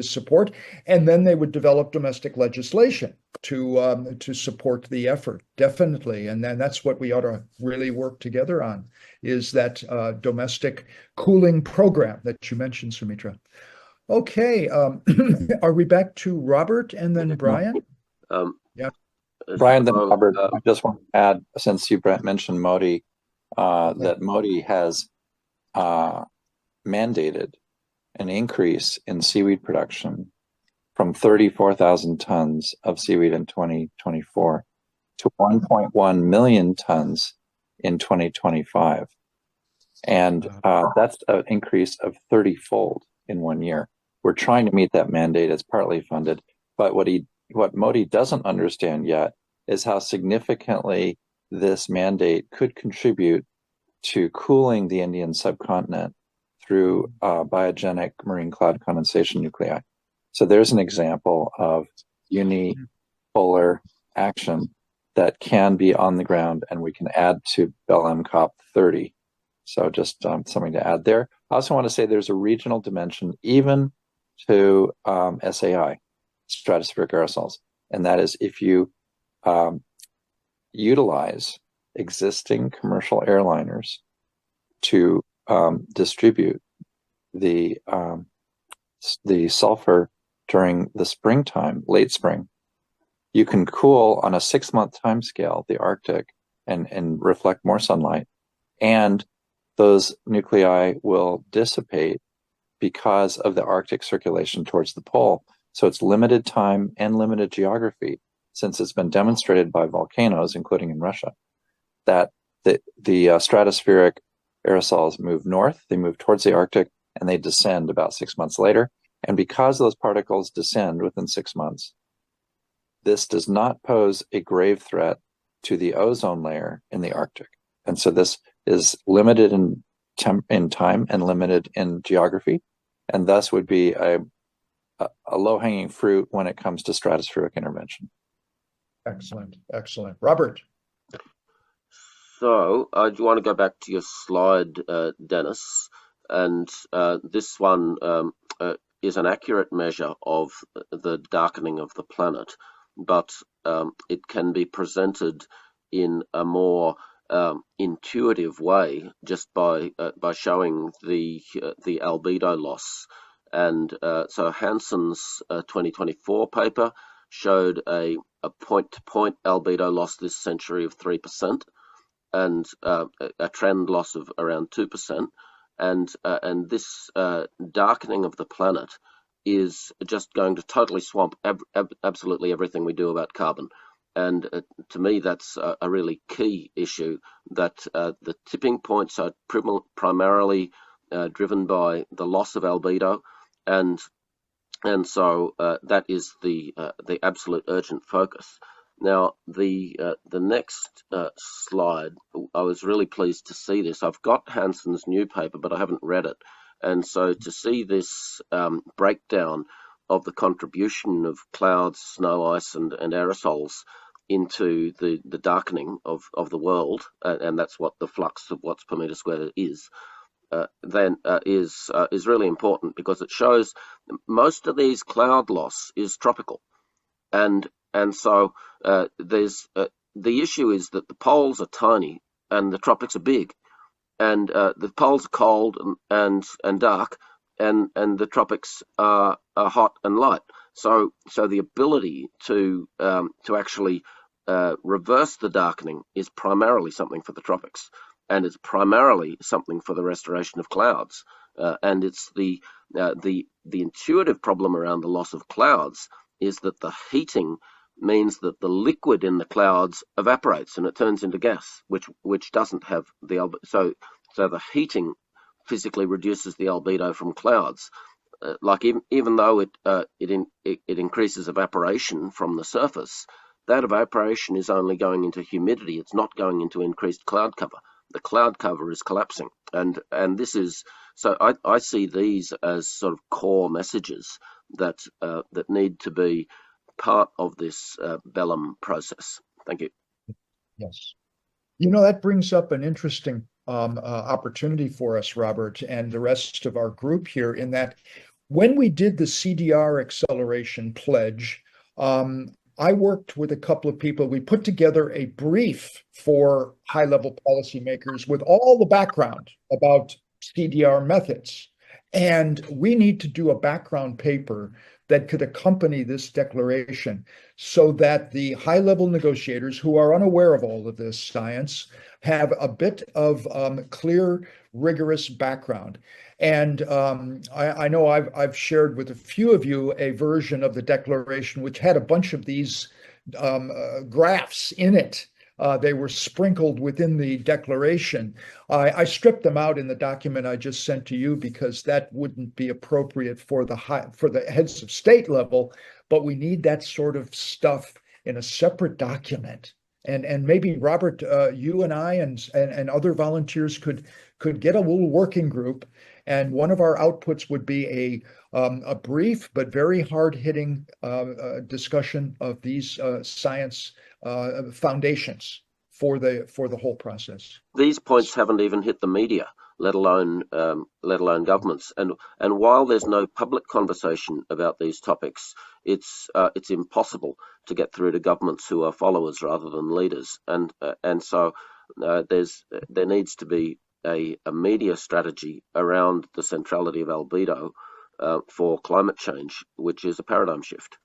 support, and then they would develop domestic legislation to support the effort, definitely. And then that's what we ought to really work together on, is that domestic cooling program that you mentioned, Sumitra. Okay, are we back to Robert and then Brian? Yeah. Brian, then Robert. I just want to add, since you mentioned Modi, that Modi has mandated an increase in seaweed production from 34,000 tons of seaweed in 2024 to 1.1 million tons in 2025. And that's an increase of 30-fold in 1 year. We're trying to meet that mandate. It's partly funded. But what Modi doesn't understand yet is how significantly this mandate could contribute to cooling the Indian subcontinent through biogenic marine cloud condensation nuclei. So there's an example of unipolar action that can be on the ground, and we can add to Belem COP 30. So just something to add there. I also want to say there's a regional dimension even to SAI, stratospheric aerosols, and that is if you utilize existing commercial airliners to distribute the sulfur during the springtime, late spring, you can cool on a 6-month time scale the Arctic and reflect more sunlight, and those nuclei will dissipate because of the Arctic circulation towards the pole. So it's limited time and limited geography, since it's been demonstrated by volcanoes, including in Russia, that the stratospheric aerosols move north, they move towards the Arctic, and they descend about 6 months later. And because those particles descend within 6 months, this does not pose a grave threat to the ozone layer in the Arctic. And so this is limited in time and limited in geography, and thus would be a low-hanging fruit when it comes to stratospheric intervention. Excellent, excellent. Robert. So I do want to go back to your slide, Dennis, and this one is an accurate measure of the darkening of the planet, but it can be presented in a more intuitive way just by showing the albedo loss. And so Hansen's 2024 paper showed a point-to-point albedo loss this century of 3%, and a trend loss of around 2%. And this darkening of the planet is just going to totally swamp absolutely everything we do about carbon. And to me, that's a really key issue, that the tipping points are primarily driven by the loss of albedo, and so that is the absolute urgent focus. Now, the next slide, I was really pleased to see this. I've got Hansen's new paper, but I haven't read it. And so to see this breakdown of the contribution of clouds, snow, ice, and aerosols into the darkening of the world, and that's what the flux of watts per meter squared is, then is really important, because it shows most of these cloud loss is tropical. And so there's the issue is that the poles are tiny and the tropics are big, and the poles are cold and dark, and the tropics are hot and light. So the ability to actually reverse the darkening is primarily something for the tropics, and it's primarily something for the restoration of clouds. And it's the intuitive problem around the loss of clouds is that the heating means that the liquid in the clouds evaporates and it turns into gas, which doesn't have the so the heating physically reduces the albedo from clouds. Like even though it increases evaporation from the surface, that evaporation is only going into humidity. It's not going into increased cloud cover. The cloud cover is collapsing, and this is so. I see these as sort of core messages that need to be part of this Belem process. Thank you. Yes. That brings up an interesting opportunity for us, Robert, and the rest of our group here, in that when we did the CDR acceleration pledge, I worked with a couple of people. We put together a brief for high-level policymakers with all the background about CDR methods. And we need to do a background paper that could accompany this declaration so that the high-level negotiators who are unaware of all of this science have a bit of clear, rigorous background. And I know I've shared with a few of you a version of the declaration which had a bunch of these graphs in it. They were sprinkled within the declaration. I stripped them out in the document I just sent to you because that wouldn't be appropriate for the heads of state level, but we need that sort of stuff in a separate document. And maybe Robert, you and I and other volunteers could get a little working group, and one of our outputs would be a brief but very hard-hitting discussion of these science foundations for the whole process. These points haven't even hit the media, let alone governments. And while there's no public conversation about these topics, it's impossible to get through to governments who are followers rather than leaders. And so there needs to be a media strategy around the centrality of albedo for climate change, which is a paradigm shift.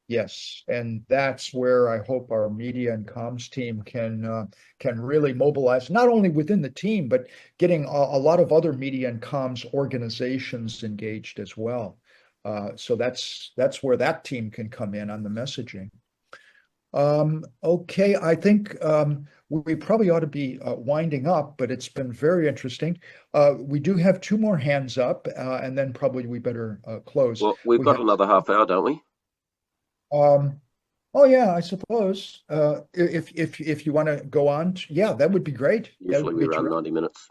Yes, and that's where I hope our media and comms team can really mobilize, not only within the team, but getting a lot of other media and comms organizations engaged as well. So that's where that team can come in on the messaging. Okay, I think we probably ought to be winding up, but it's been very interesting. We do have two more hands up, and then probably we better close. Well, we've got another half hour, don't we? Um, oh yeah, I suppose. If you want to go on, yeah, that would be great. That Usually would we get you. run 90 minutes.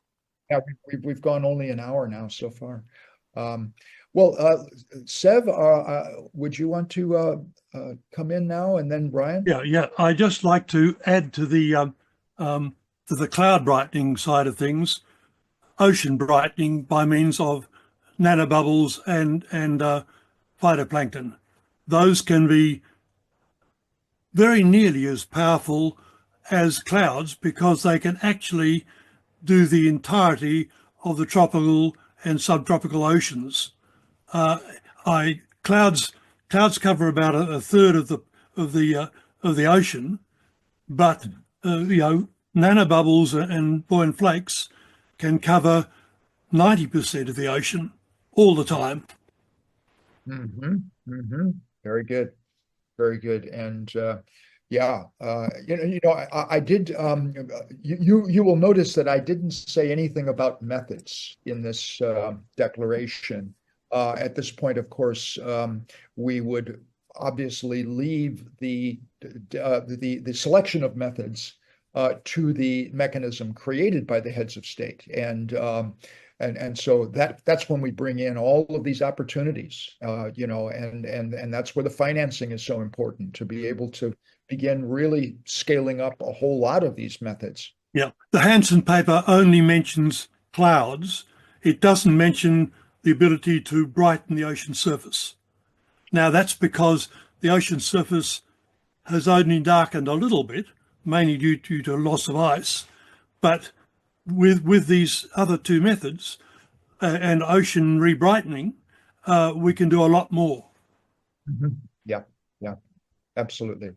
Yeah, we've gone only an hour now so far. Um, well, Sev, would you want to come in now, and then Brian? Yeah. I just like to add to the cloud brightening side of things, ocean brightening by means of nanobubbles and phytoplankton. Those can be very nearly as powerful as clouds because they can actually do the entirety of the tropical and subtropical oceans. I clouds cover about a third of the ocean, but nanobubbles and buoyant flakes can cover 90% of the ocean all the time. Very good. Very good. And yeah, I did. You will notice that I didn't say anything about methods in this declaration. At this point, of course, we would obviously leave the selection of methods to the mechanism created by the heads of state, and so that's when we bring in all of these opportunities, and that's where the financing is so important to be able to begin really scaling up a whole lot of these methods. Yeah, the Hansen paper only mentions clouds. It doesn't mention the ability to brighten the ocean surface. Now, that's because the ocean surface has only darkened a little bit, mainly due to loss of ice. But with these other two methods and ocean rebrightening, we can do a lot more. Yeah, yeah, absolutely.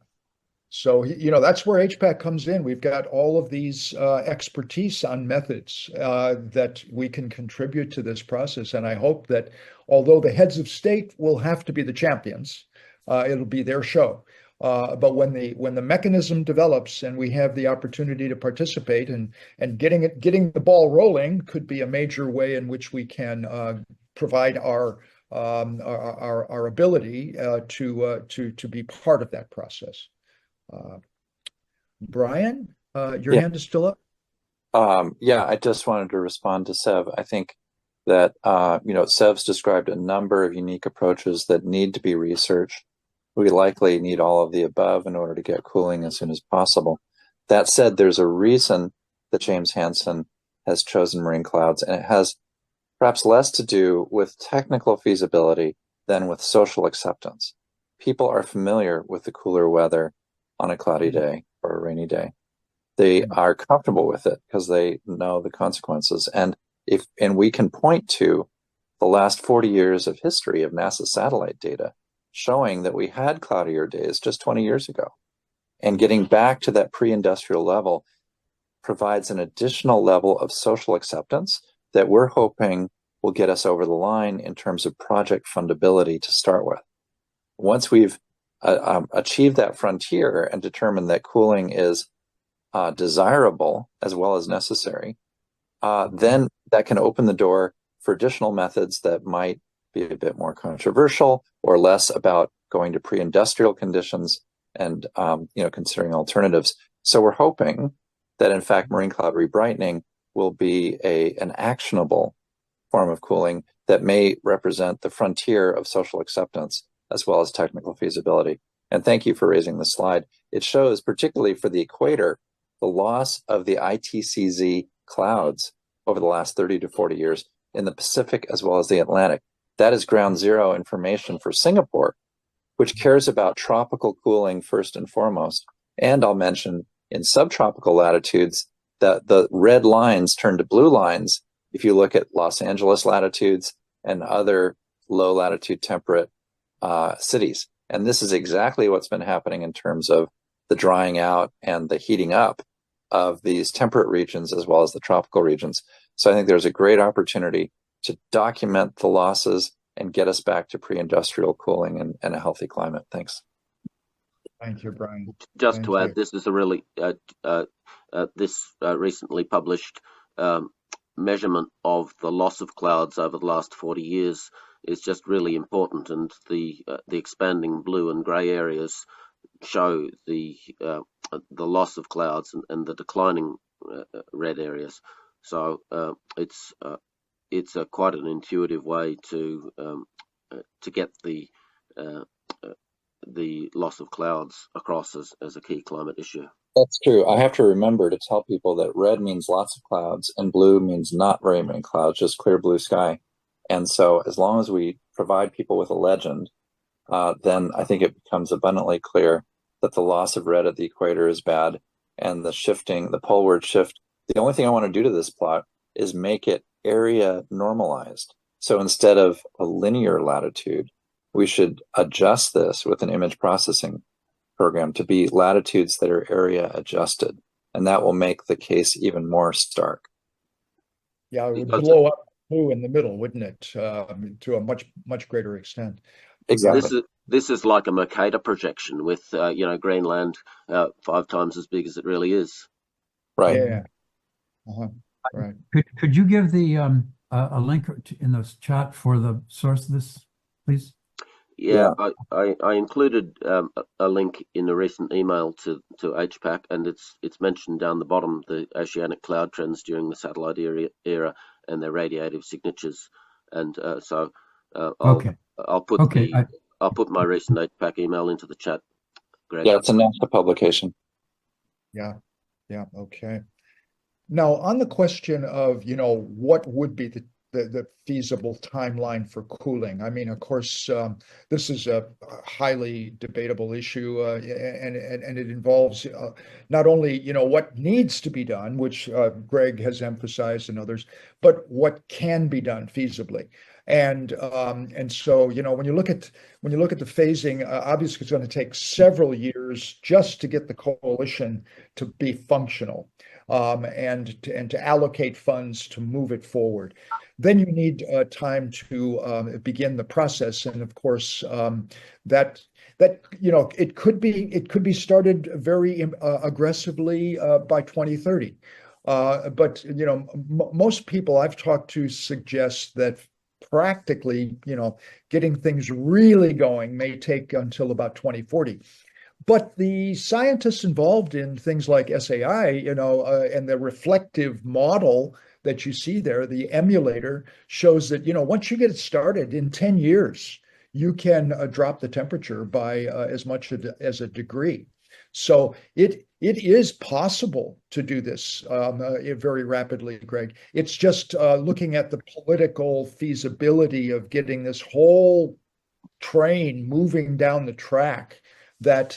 So, that's where HPAC comes in. We've got all of these expertise on methods that we can contribute to this process. And I hope that although the heads of state will have to be the champions, it'll be their show. But when the mechanism develops and we have the opportunity to participate and getting the ball rolling could be a major way in which we can provide our ability to be part of that process. Brian, your Yeah. hand is still up. Yeah, I just wanted to respond to Sev. I think that Sev's described a number of unique approaches that need to be researched. We likely need all of the above in order to get cooling as soon as possible. That said, there's a reason that James Hansen has chosen marine clouds, and it has perhaps less to do with technical feasibility than with social acceptance. People are familiar with the cooler weather on a cloudy day or a rainy day. They are comfortable with it because they know the consequences. And we can point to the last 40 years of history of NASA satellite data showing that we had cloudier days just 20 years ago. And getting back to that pre-industrial level provides an additional level of social acceptance that we're hoping will get us over the line in terms of project fundability to start with. Once we've achieved that frontier and determined that cooling is desirable as well as necessary, then that can open the door for additional methods that might be a bit more controversial or less about going to pre-industrial conditions and considering alternatives. So we're hoping that in fact marine cloud rebrightening will be an actionable form of cooling that may represent the frontier of social acceptance as well as technical feasibility. And thank you for raising the slide. It shows, particularly for the equator, the loss of the ITCZ clouds over the last 30 to 40 years in the Pacific as well as the Atlantic. That is ground zero information for Singapore, which cares about tropical cooling first and foremost. And I'll mention in subtropical latitudes that the red lines turn to blue lines if you look at Los Angeles latitudes and other low latitude temperate cities. And this is exactly what's been happening in terms of the drying out and the heating up of these temperate regions as well as the tropical regions. So I think there's a great opportunity to document the losses and get us back to pre-industrial cooling and a healthy climate. Thanks. Thank you, Brian. Just Thank to add, you. this is a really recently published measurement of the loss of clouds over the last 40 years is just really important, and the expanding blue and grey areas show the loss of clouds and the declining red areas. So it's quite an intuitive way to get the loss of clouds across as a key climate issue. That's true. I have to remember to tell people that red means lots of clouds and blue means not very many clouds, just clear blue sky. And so as long as we provide people with a legend, then I think it becomes abundantly clear that the loss of red at the equator is bad, and the poleward shift. The only thing I want to do to this plot is make it area normalized. So instead of a linear latitude, we should adjust this with an image processing program to be latitudes that are area adjusted. And that will make the case even more stark. Yeah, it would blow up blue in the middle, wouldn't it? To a much greater extent. Exactly. This is like a Mercator projection with Greenland 5 times as big as it really is. Right. Yeah. Right. Could you give the a link in the chat for the source of this, please? Yeah. I included a link in a recent email to HPAC, and it's mentioned down the bottom, the oceanic cloud trends during the satellite era and their radiative signatures. And so I'll put my recent HPAC email into the chat, Greg. Yeah, it's a NASA publication. Yeah. Okay. Now, on the question of, what would be the feasible timeline for cooling? I mean, of course, this is a highly debatable issue, and it involves not only, what needs to be done, which Greg has emphasized and others, but what can be done feasibly. And so, when you look at the phasing, obviously it's going to take several years just to get the coalition to be functional, and to allocate funds to move it forward. Then you need time to begin the process, and of course, that it could be started very aggressively by 2030. But most people I've talked to suggest that practically, getting things really going may take until about 2040. But the scientists involved in things like SAI, and the reflective model that you see there, the emulator, shows that, once you get it started in 10 years, you can drop the temperature by as much as a degree. So it is possible to do this very rapidly, Greg. It's just looking at the political feasibility of getting this whole train moving down the track that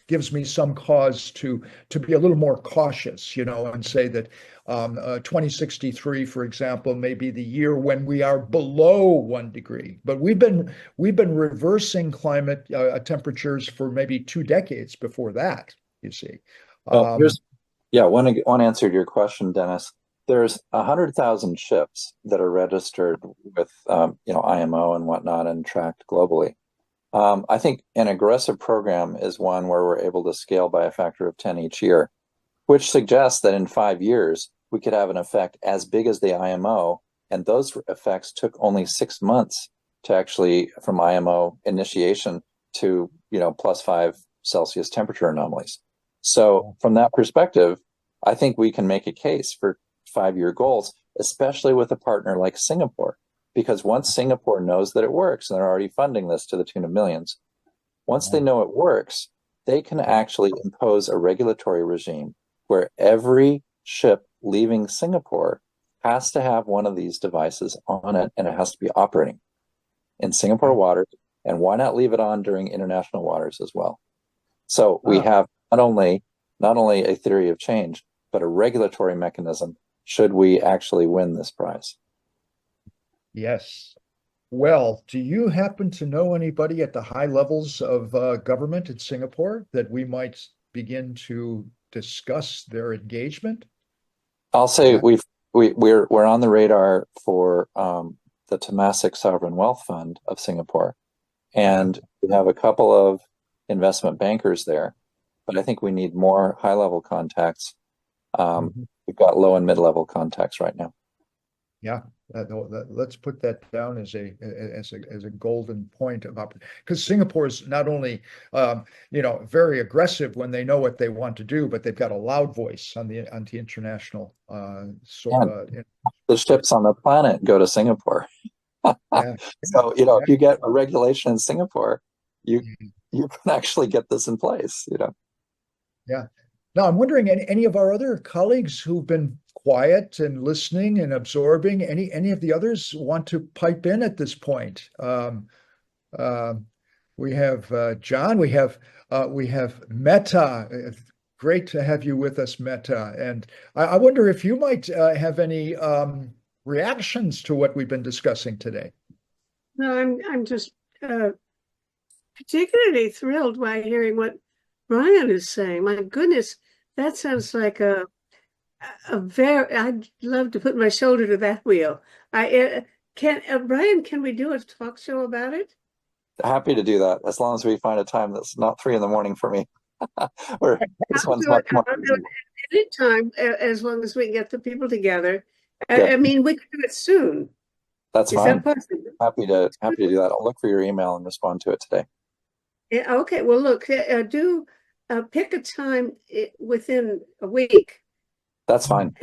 gives me some cause to be a little more cautious, and say that 2063, for example, may be the year when we are below 1 degree. But we've been reversing climate temperatures for maybe 2 decades before that. You see. Well, one answer to your question, Dennis. There's 100,000 ships that are registered with IMO and whatnot and tracked globally. I think an aggressive program is one where we're able to scale by a factor of 10 each year, which suggests that in 5 years, we could have an effect as big as the IMO. And those effects took only 6 months to actually, from IMO initiation to, +5 Celsius temperature anomalies. So from that perspective, I think we can make a case for 5-year goals, especially with a partner like Singapore. Because once Singapore knows that it works, and they're already funding this to the tune of millions, once they know it works, they can actually impose a regulatory regime where every ship leaving Singapore has to have one of these devices on it, and it has to be operating in Singapore waters. And why not leave it on during international waters as well? So we have not only a theory of change, but a regulatory mechanism should we actually win this prize. Yes. Well, do you happen to know anybody at the high levels of government in Singapore that we might begin to discuss their engagement? I'll say we're on the radar for the Temasek Sovereign Wealth Fund of Singapore, and we have a couple of investment bankers there. But I think we need more high-level contacts. We've got low and mid-level contacts right now. Yeah, let's put that down as a golden point of opportunity. Because Singapore is not only very aggressive when they know what they want to do, but they've got a loud voice on the international The ships on the planet go to Singapore. yeah. So, if you get a regulation in Singapore, you can actually get this in place, Yeah. Now I'm wondering, any of our other colleagues who've been quiet and listening and absorbing, any of the others want to pipe in at this point? We have John, we have Meta. Great to have you with us, Meta. And I wonder if you might have any reactions to what we've been discussing today. No, I'm just particularly thrilled by hearing what Brian is saying. My goodness, that sounds like a very, I'd love to put my shoulder to that wheel. Brian, can we do a talk show about it? Happy to do that, as long as we find a time that's not 3 a.m. for me. Or this one's much more. I'll do it anytime, as long as we can get the people together. I mean, we can do it soon. That's Is fine. that possible? Happy to do that. I'll look for your email and respond to it today. Yeah, okay. Well, look, do pick a time within a week. That's fine.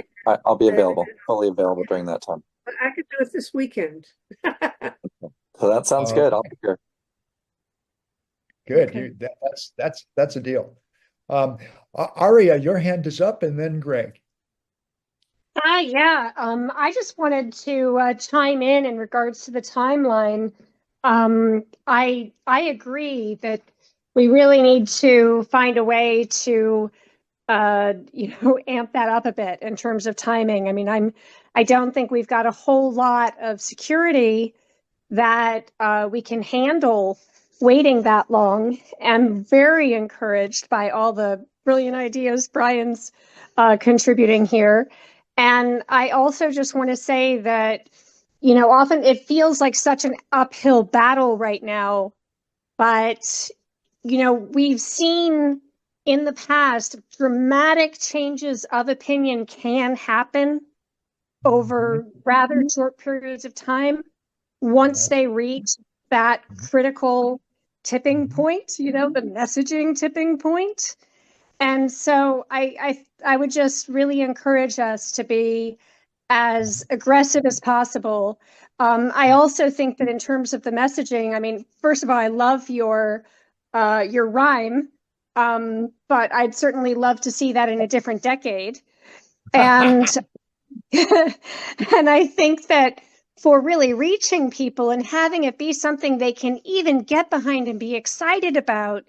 I'll be available, fully available during that time. I could do it this weekend. So that sounds good. I'll be here. Good. Okay. That's a deal. Aria, your hand is up, and then Greg. Yeah. I just wanted to chime in regards to the timeline. I agree that we really need to find a way to amp that up a bit in terms of timing. I mean, I don't think we've got a whole lot of security that we can handle waiting that long. I'm very encouraged by all the brilliant ideas Brian's contributing here. And I also just want to say that, often it feels like such an uphill battle right now, but, we've seen in the past dramatic changes of opinion can happen over rather short periods of time once they reach that critical tipping point, the messaging tipping point. And so I would just really encourage us to be as aggressive as possible. I also think that in terms of the messaging, I mean, first of all, I love your rhyme, but I'd certainly love to see that in a different decade. And and I think that for really reaching people and having it be something they can even get behind and be excited about,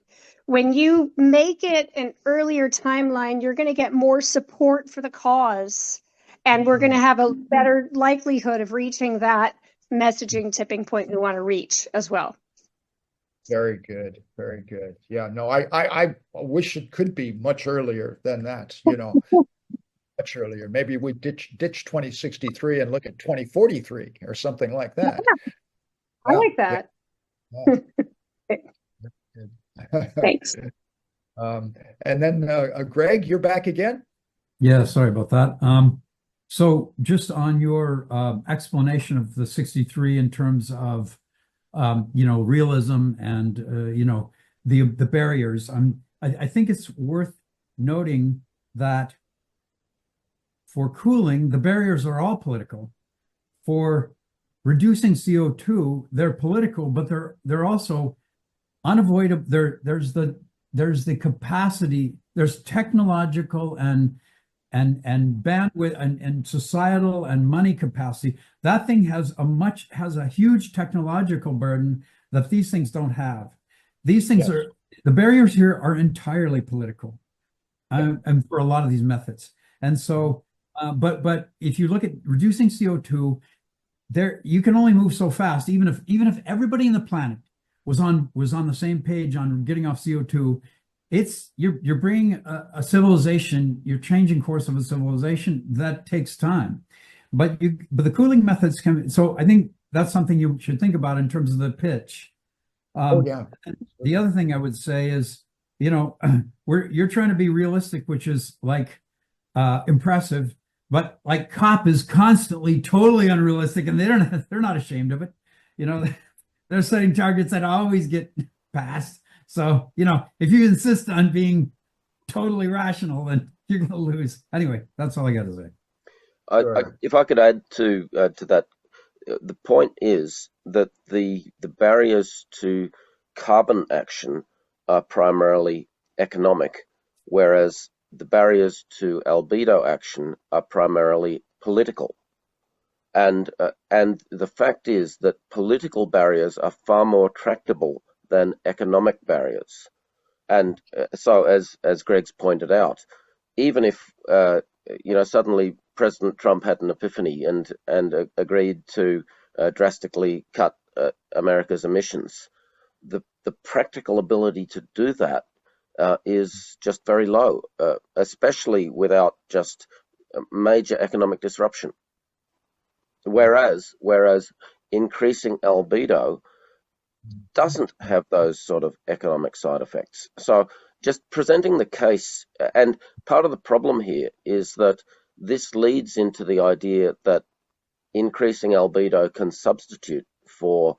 when you make it an earlier timeline, you're going to get more support for the cause, and we're going to have a better likelihood of reaching that messaging tipping point we want to reach as well. Very good. Very good. Yeah, no, I wish it could be much earlier than that, much earlier. Maybe we ditch 2063 and look at 2043 or something like that. I like that. Yeah. Thanks. And then Greg, you're back again? Yeah, sorry about that. So just on your explanation of the 63 in terms of realism and the barriers, I think it's worth noting that for cooling, the barriers are all political. For reducing CO2, they're political, but they're also unavoidable. There's the capacity, there's technological and bandwidth and societal and money capacity. That thing has a huge technological burden that these things don't have. These things the barriers here are entirely political, and for a lot of these methods. And so, but if you look at reducing CO2, you can only move so fast. Even if everybody in the planet was on the same page on getting off CO2, you're bringing a civilization, you're changing course of a civilization. That takes time, but the cooling methods can. So I think that's something you should think about in terms of the pitch. The other thing I would say is, you're trying to be realistic, which is like impressive, but like COP is constantly totally unrealistic, and they're not ashamed of it. You know, they're setting targets that always get passed. So, you know, if you insist on being totally rational, then you're going to lose. Anyway, that's all I got to say. If I could add to that, the point is that the barriers to carbon action are primarily economic, whereas the barriers to albedo action are primarily political. And the fact is that political barriers are far more tractable than economic barriers. And so, as Greg's pointed out, even if suddenly President Trump had an epiphany and agreed to drastically cut America's emissions, the practical ability to do that is just very low, especially without just major economic disruption. Whereas increasing albedo doesn't have those sort of economic side effects. So just presenting the case, and part of the problem here is that this leads into the idea that increasing albedo can substitute for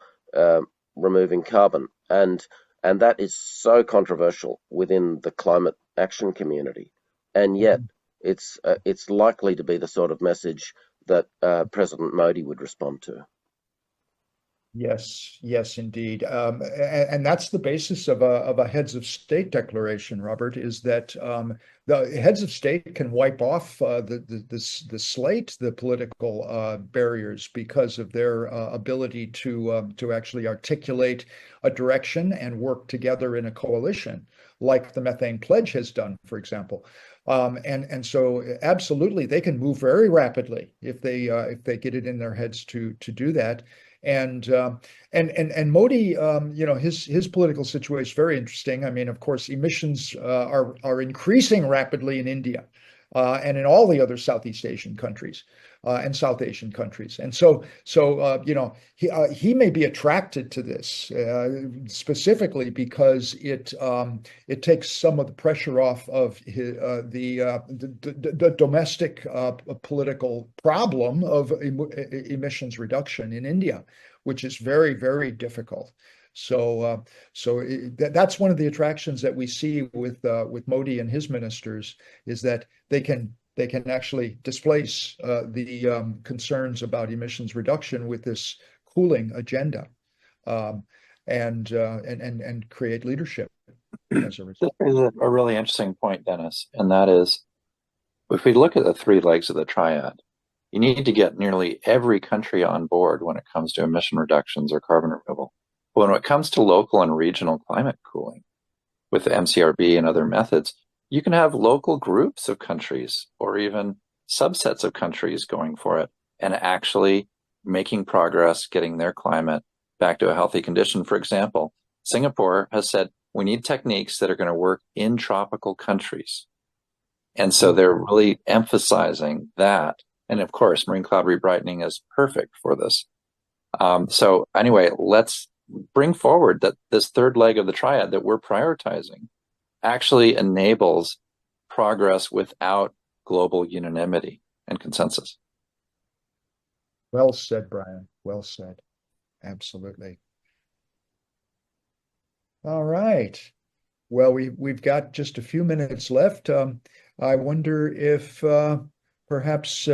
removing carbon, and that is so controversial within the climate action community, and yet it's likely to be the sort of message that President Modi would respond to. Yes, yes, indeed. And that's the basis of a heads of state declaration, Robert, is that the heads of state can wipe off the slate, the political barriers, because of their ability to actually articulate a direction and work together in a coalition, like the Methane Pledge has done, for example. And so absolutely they can move very rapidly if they get it in their heads to do that. And Modi, his political situation is very interesting. I mean, of course, emissions are increasing rapidly in India and in all the other Southeast Asian countries and South Asian countries. And so he may be attracted to this specifically because it takes some of the pressure off of the domestic political problem of emissions reduction in India, which is very, very difficult. So that's one of the attractions that we see with Modi and his ministers, is that they can actually displace the concerns about emissions reduction with this cooling agenda, and create leadership as a result. This is a really interesting point, Dennis, and that is, if we look at the three legs of the triad, you need to get nearly every country on board when it comes to emission reductions or carbon removal. When it comes to local and regional climate cooling, with the MCRB and other methods, you can have local groups of countries or even subsets of countries going for it and actually making progress, getting their climate back to a healthy condition. For example, Singapore has said we need techniques that are going to work in tropical countries. And so they're really emphasizing that. And of course, marine cloud rebrightening is perfect for this. So anyway, let's bring forward that this third leg of the triad that we're prioritizing actually enables progress without global unanimity and consensus. Well said, Brian. Well said. Absolutely. All right. Well, we've got just a few minutes left. I wonder if perhaps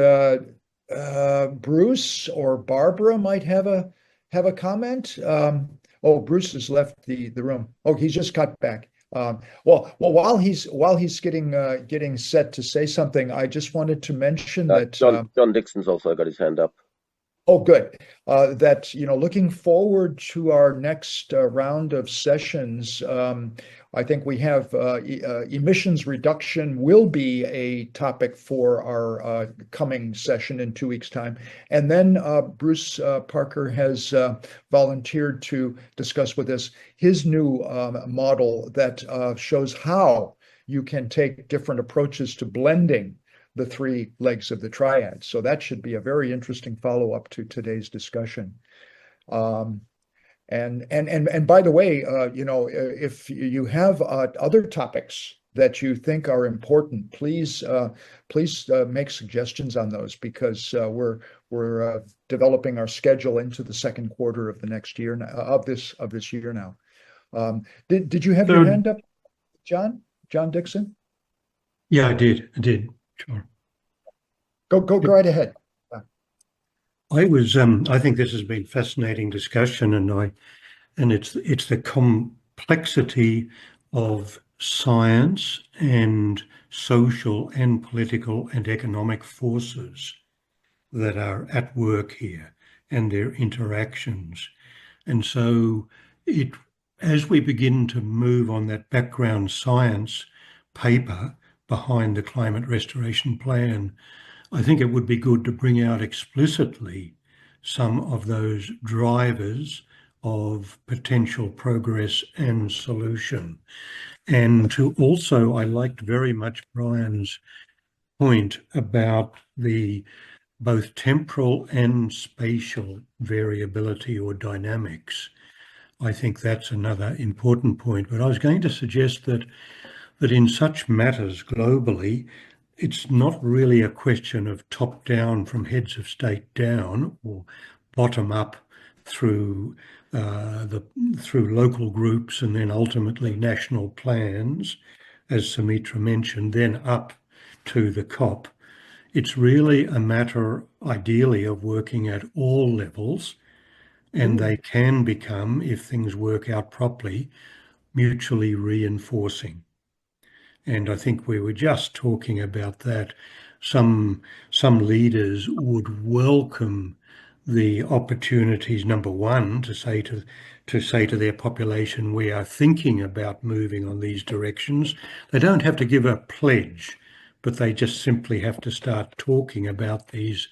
Bruce or Barbara might have a comment. Oh, Bruce has left the room. Oh, he's just got back. Well, while he's getting set to say something, I just wanted to mention that John Dixon's also got his hand up. Oh, good. That, looking forward to our next round of sessions, I think we have emissions reduction will be a topic for our coming session in 2 weeks' time. And then Bruce Parker has volunteered to discuss with us his new model that shows how you can take different approaches to blending the three legs of the triad. So that should be a very interesting follow-up to today's discussion. And by the way, if you have other topics that you think are important, please make suggestions on those, because we're developing our schedule into the second quarter of the next year of this year now. Did you have your hand up, John Dixon? Yeah, I did. Sure. Go right ahead. I think this has been fascinating discussion, and it's the complexity of science and social and political and economic forces that are at work here and their interactions. And so as we begin to move on that background science paper behind the climate restoration plan, I think it would be good to bring out explicitly some of those drivers of potential progress and solution. And to also, I liked very much Brian's point about the both temporal and spatial variability or dynamics. I think that's another important point. But I was going to suggest that in such matters globally, it's not really a question of top down from heads of state down, or bottom up through local groups and then ultimately national plans, as Sumitra mentioned, then up to the COP. It's really a matter, ideally, of working at all levels, and they can become, if things work out properly, mutually reinforcing. And I think we were just talking about that. Some leaders would welcome the opportunities, number one, to say to their population, we are thinking about moving on these directions. They don't have to give a pledge, but they just simply have to start talking about these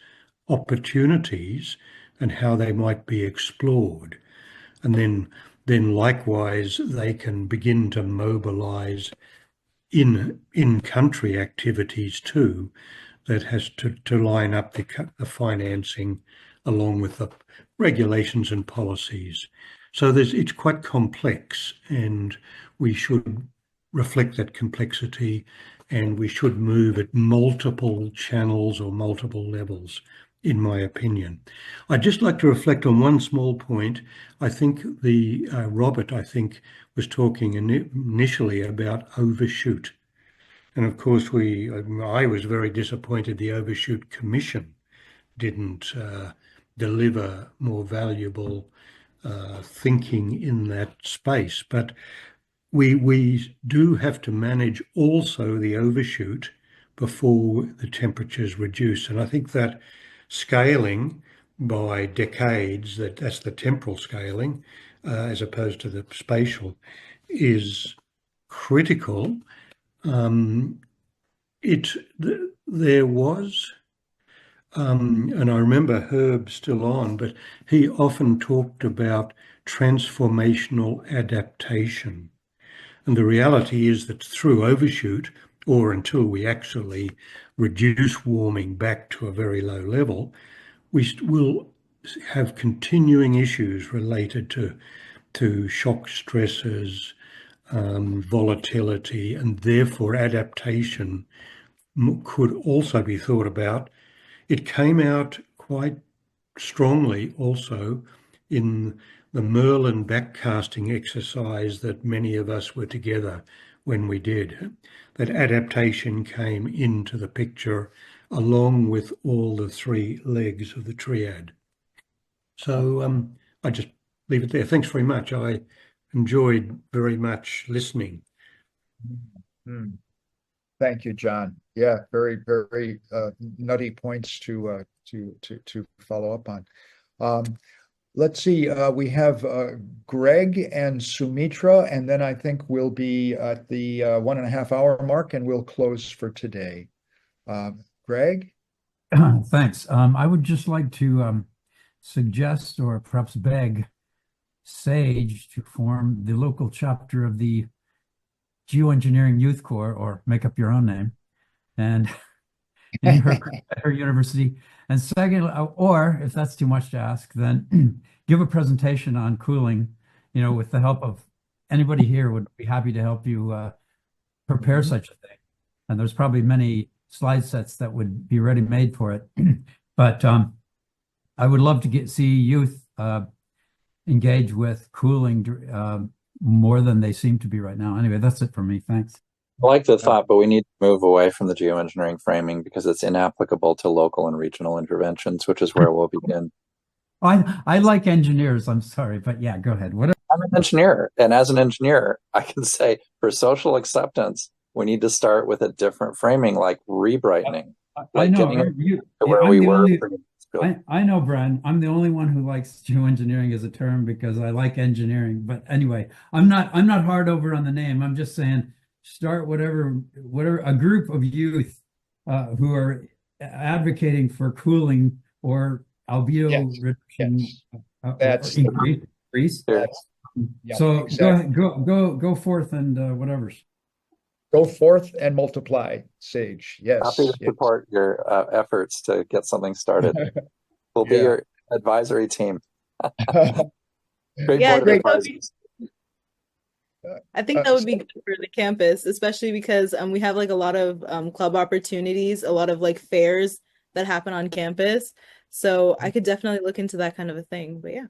opportunities and how they might be explored. And then likewise, they can begin to mobilize in-country activities too, that has to line up the financing along with the regulations and policies. So it's quite complex, and we should reflect that complexity, and we should move at multiple channels or multiple levels, in my opinion. I'd just like to reflect on one small point. I think Robert, I think, was talking initially about overshoot. And of course, I was very disappointed the Overshoot Commission didn't deliver more valuable thinking in that space. But we do have to manage also the overshoot before the temperatures reduce. And I think that scaling by decades, that's the temporal scaling, as opposed to the spatial, is critical. There was, and I remember Herb still on, but he often talked about transformational adaptation. And the reality is that through overshoot, or until we actually reduce warming back to a very low level, we will have continuing issues related to shock stresses, volatility, and therefore adaptation could also be thought about. It came out quite strongly also in the Merlin backcasting exercise that many of us were together when we did. That adaptation came into the picture along with all the three legs of the triad. So I just leave it there. Thanks very much. I enjoyed very much listening. Thank you, John. Yeah, very, very nutty points to follow up on. Let's see. We have Greg and Sumitra, and then I think we'll be at the 1.5 hour mark, and we'll close for today. Greg? Thanks. I would just like to suggest, or perhaps beg, SAGE to form the local chapter of the Geoengineering Youth Corps, or make up your own name, and in her university. And second, or if that's too much to ask, then give a presentation on cooling, with the help of anybody here would be happy to help you prepare such a thing. And there's probably many slide sets that would be ready-made for it. But I would love to see youth engage with cooling more than they seem to be right now. Anyway, that's it for me. Thanks. I like the thought, but we need to move away from the geoengineering framing because it's inapplicable to local and regional interventions, which is where we'll begin. I like engineers. I'm sorry, but yeah, go ahead. Whatever. I'm an engineer, and as an engineer, I can say for social acceptance, we need to start with a different framing, like rebrightening. I know. I know, Brian. I'm the only one who likes geoengineering as a term because I like engineering. But anyway, I'm not hard over on the name. I'm just saying start whatever a group of youth who are advocating for cooling or albedo reduction That's increase. So exactly. go forth and whatever's. Go forth and multiply, Sage. Yes. Happy to support your efforts to get something started. We'll be your advisory team. Great board of advisors. I think that would be good for the campus, especially because we have like a lot of club opportunities, a lot of like fairs that happen on campus. So I could definitely look into that kind of a thing. But yeah.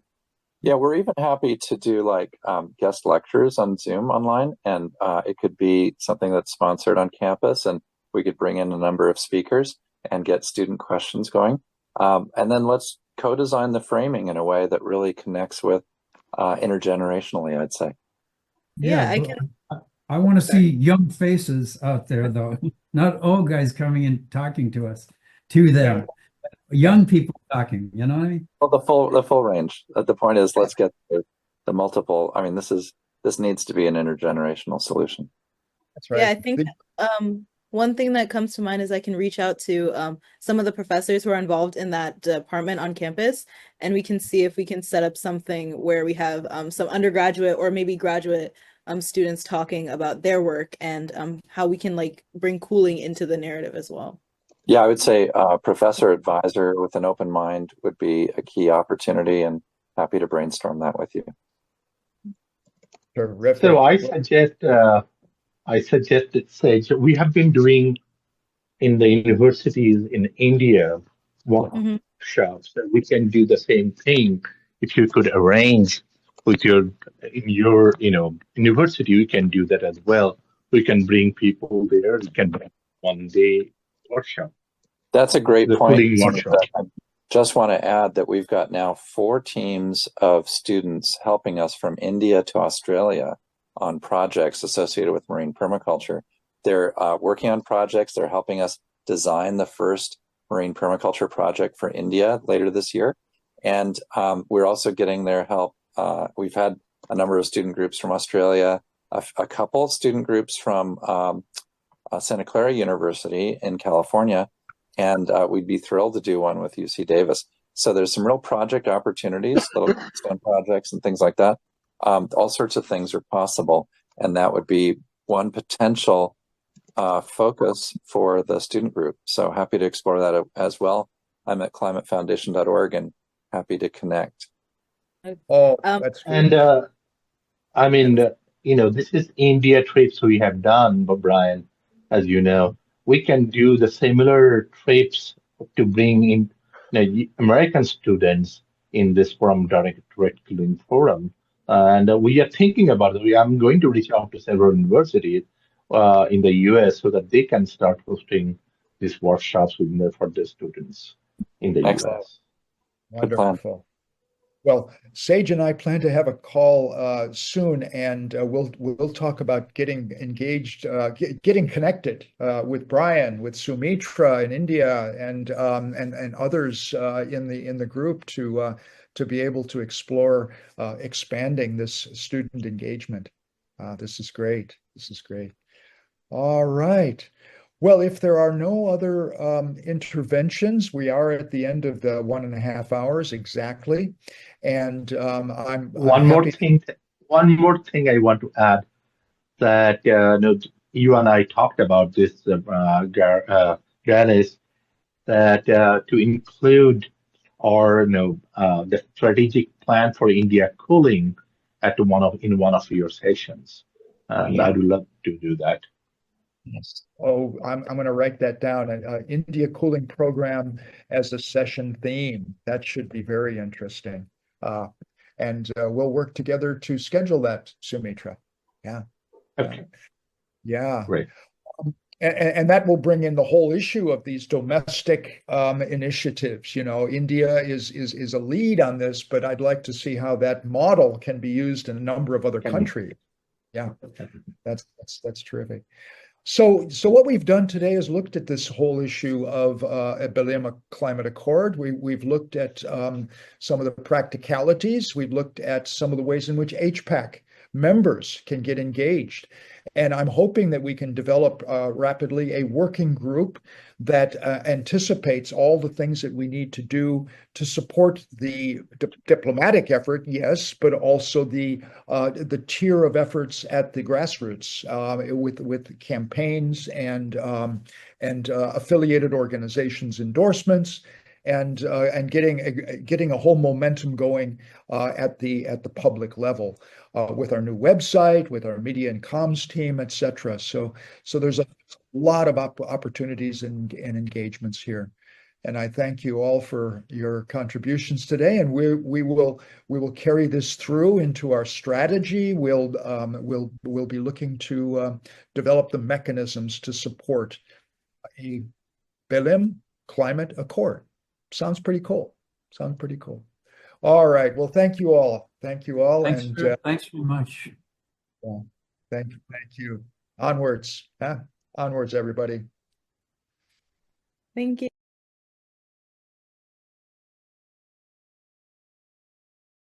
Yeah, we're even happy to do like guest lectures on Zoom online, and it could be something that's sponsored on campus, and we could bring in a number of speakers and get student questions going. And then let's co-design the framing in a way that really connects with intergenerationally, I'd say. Yeah, I want to see young faces out there, though, not old guys coming and talking to them. Young people talking, you know what I mean? Well, the full range. The point is, let's get the multiple. I mean, this needs to be an intergenerational solution. That's right. Yeah, I think one thing that comes to mind is I can reach out to some of the professors who are involved in that department on campus, and we can see if we can set up something where we have some undergraduate or maybe graduate students talking about their work and how we can like bring cooling into the narrative as well. Yeah, I would say professor advisor with an open mind would be a key opportunity, and happy to brainstorm that with you. Terrific. So I suggested, Sage, we have been doing in the universities in India workshops. That we can do the same thing. If you could arrange with in your university, we can do that as well. We can bring people there. We can bring 1 day workshop. That's a great point. Workshop. I just want to add that we've got now 4 teams of students helping us from India to Australia on projects associated with marine permaculture. They're working on projects. They're helping us design the first marine permaculture project for India later this year. And we're also getting their help. We've had a number of student groups from Australia, a couple student groups from Santa Clara University in California, and we'd be thrilled to do one with UC Davis. So there's some real project opportunities, little stone projects and things like that. All sorts of things are possible, and that would be one potential focus for the student group. So happy to explore that as well. I'm at climatefoundation.org and happy to connect. Oh, that's great. And I mean, this is India trips we have done, but Brian, as you know, we can do the similar trips to bring in American students in this forum, direct cooling forum. And we are thinking about it. I'm going to reach out to several universities in the US so that they can start hosting these workshops for the students in the US. Wonderful. Well, Sage and I plan to have a call soon, and we'll talk about getting engaged, getting connected with Brian, with Sumitra in India, and others in the group to be able to explore expanding this student engagement. This is great. This is great. All right. Well, if there are no other interventions, we are at the end of the 1.5 hours exactly. And one more thing I want to add that you and I talked about this, Janice, that to include the strategic plan for India cooling in one of your sessions, and I would love to do that. Yes. Oh, I'm going to write that down. India cooling program as a session theme. That should be very interesting. And we'll work together to schedule that, Sumitra. Yeah. Okay, Yeah. great. And that will bring in the whole issue of these domestic initiatives. You know, India is a lead on this, but I'd like to see how that model can be used in a number of other countries. Yeah, that's terrific. So what we've done today is looked at this whole issue of a Belem Climate Accord. We've looked at some of the practicalities. We've looked at some of the ways in which HPAC members can get engaged. And I'm hoping that we can develop rapidly a working group that anticipates all the things that we need to do to support the diplomatic effort, yes, but also the tier of efforts at the grassroots with campaigns and affiliated organizations endorsements and getting a whole momentum going at the public level with our new website, with our media and comms team, etc. So there's a lot of opportunities and engagements here. And I thank you all for your contributions today. And we will carry this through into our strategy. We'll be looking to develop the mechanisms to support a Belem Climate Accord. Sounds pretty cool. Sounds pretty cool. All right. Well, thank you all. Thank you all. Thanks, And thanks very much. thank you. Onwards. Onwards, everybody. Thank you.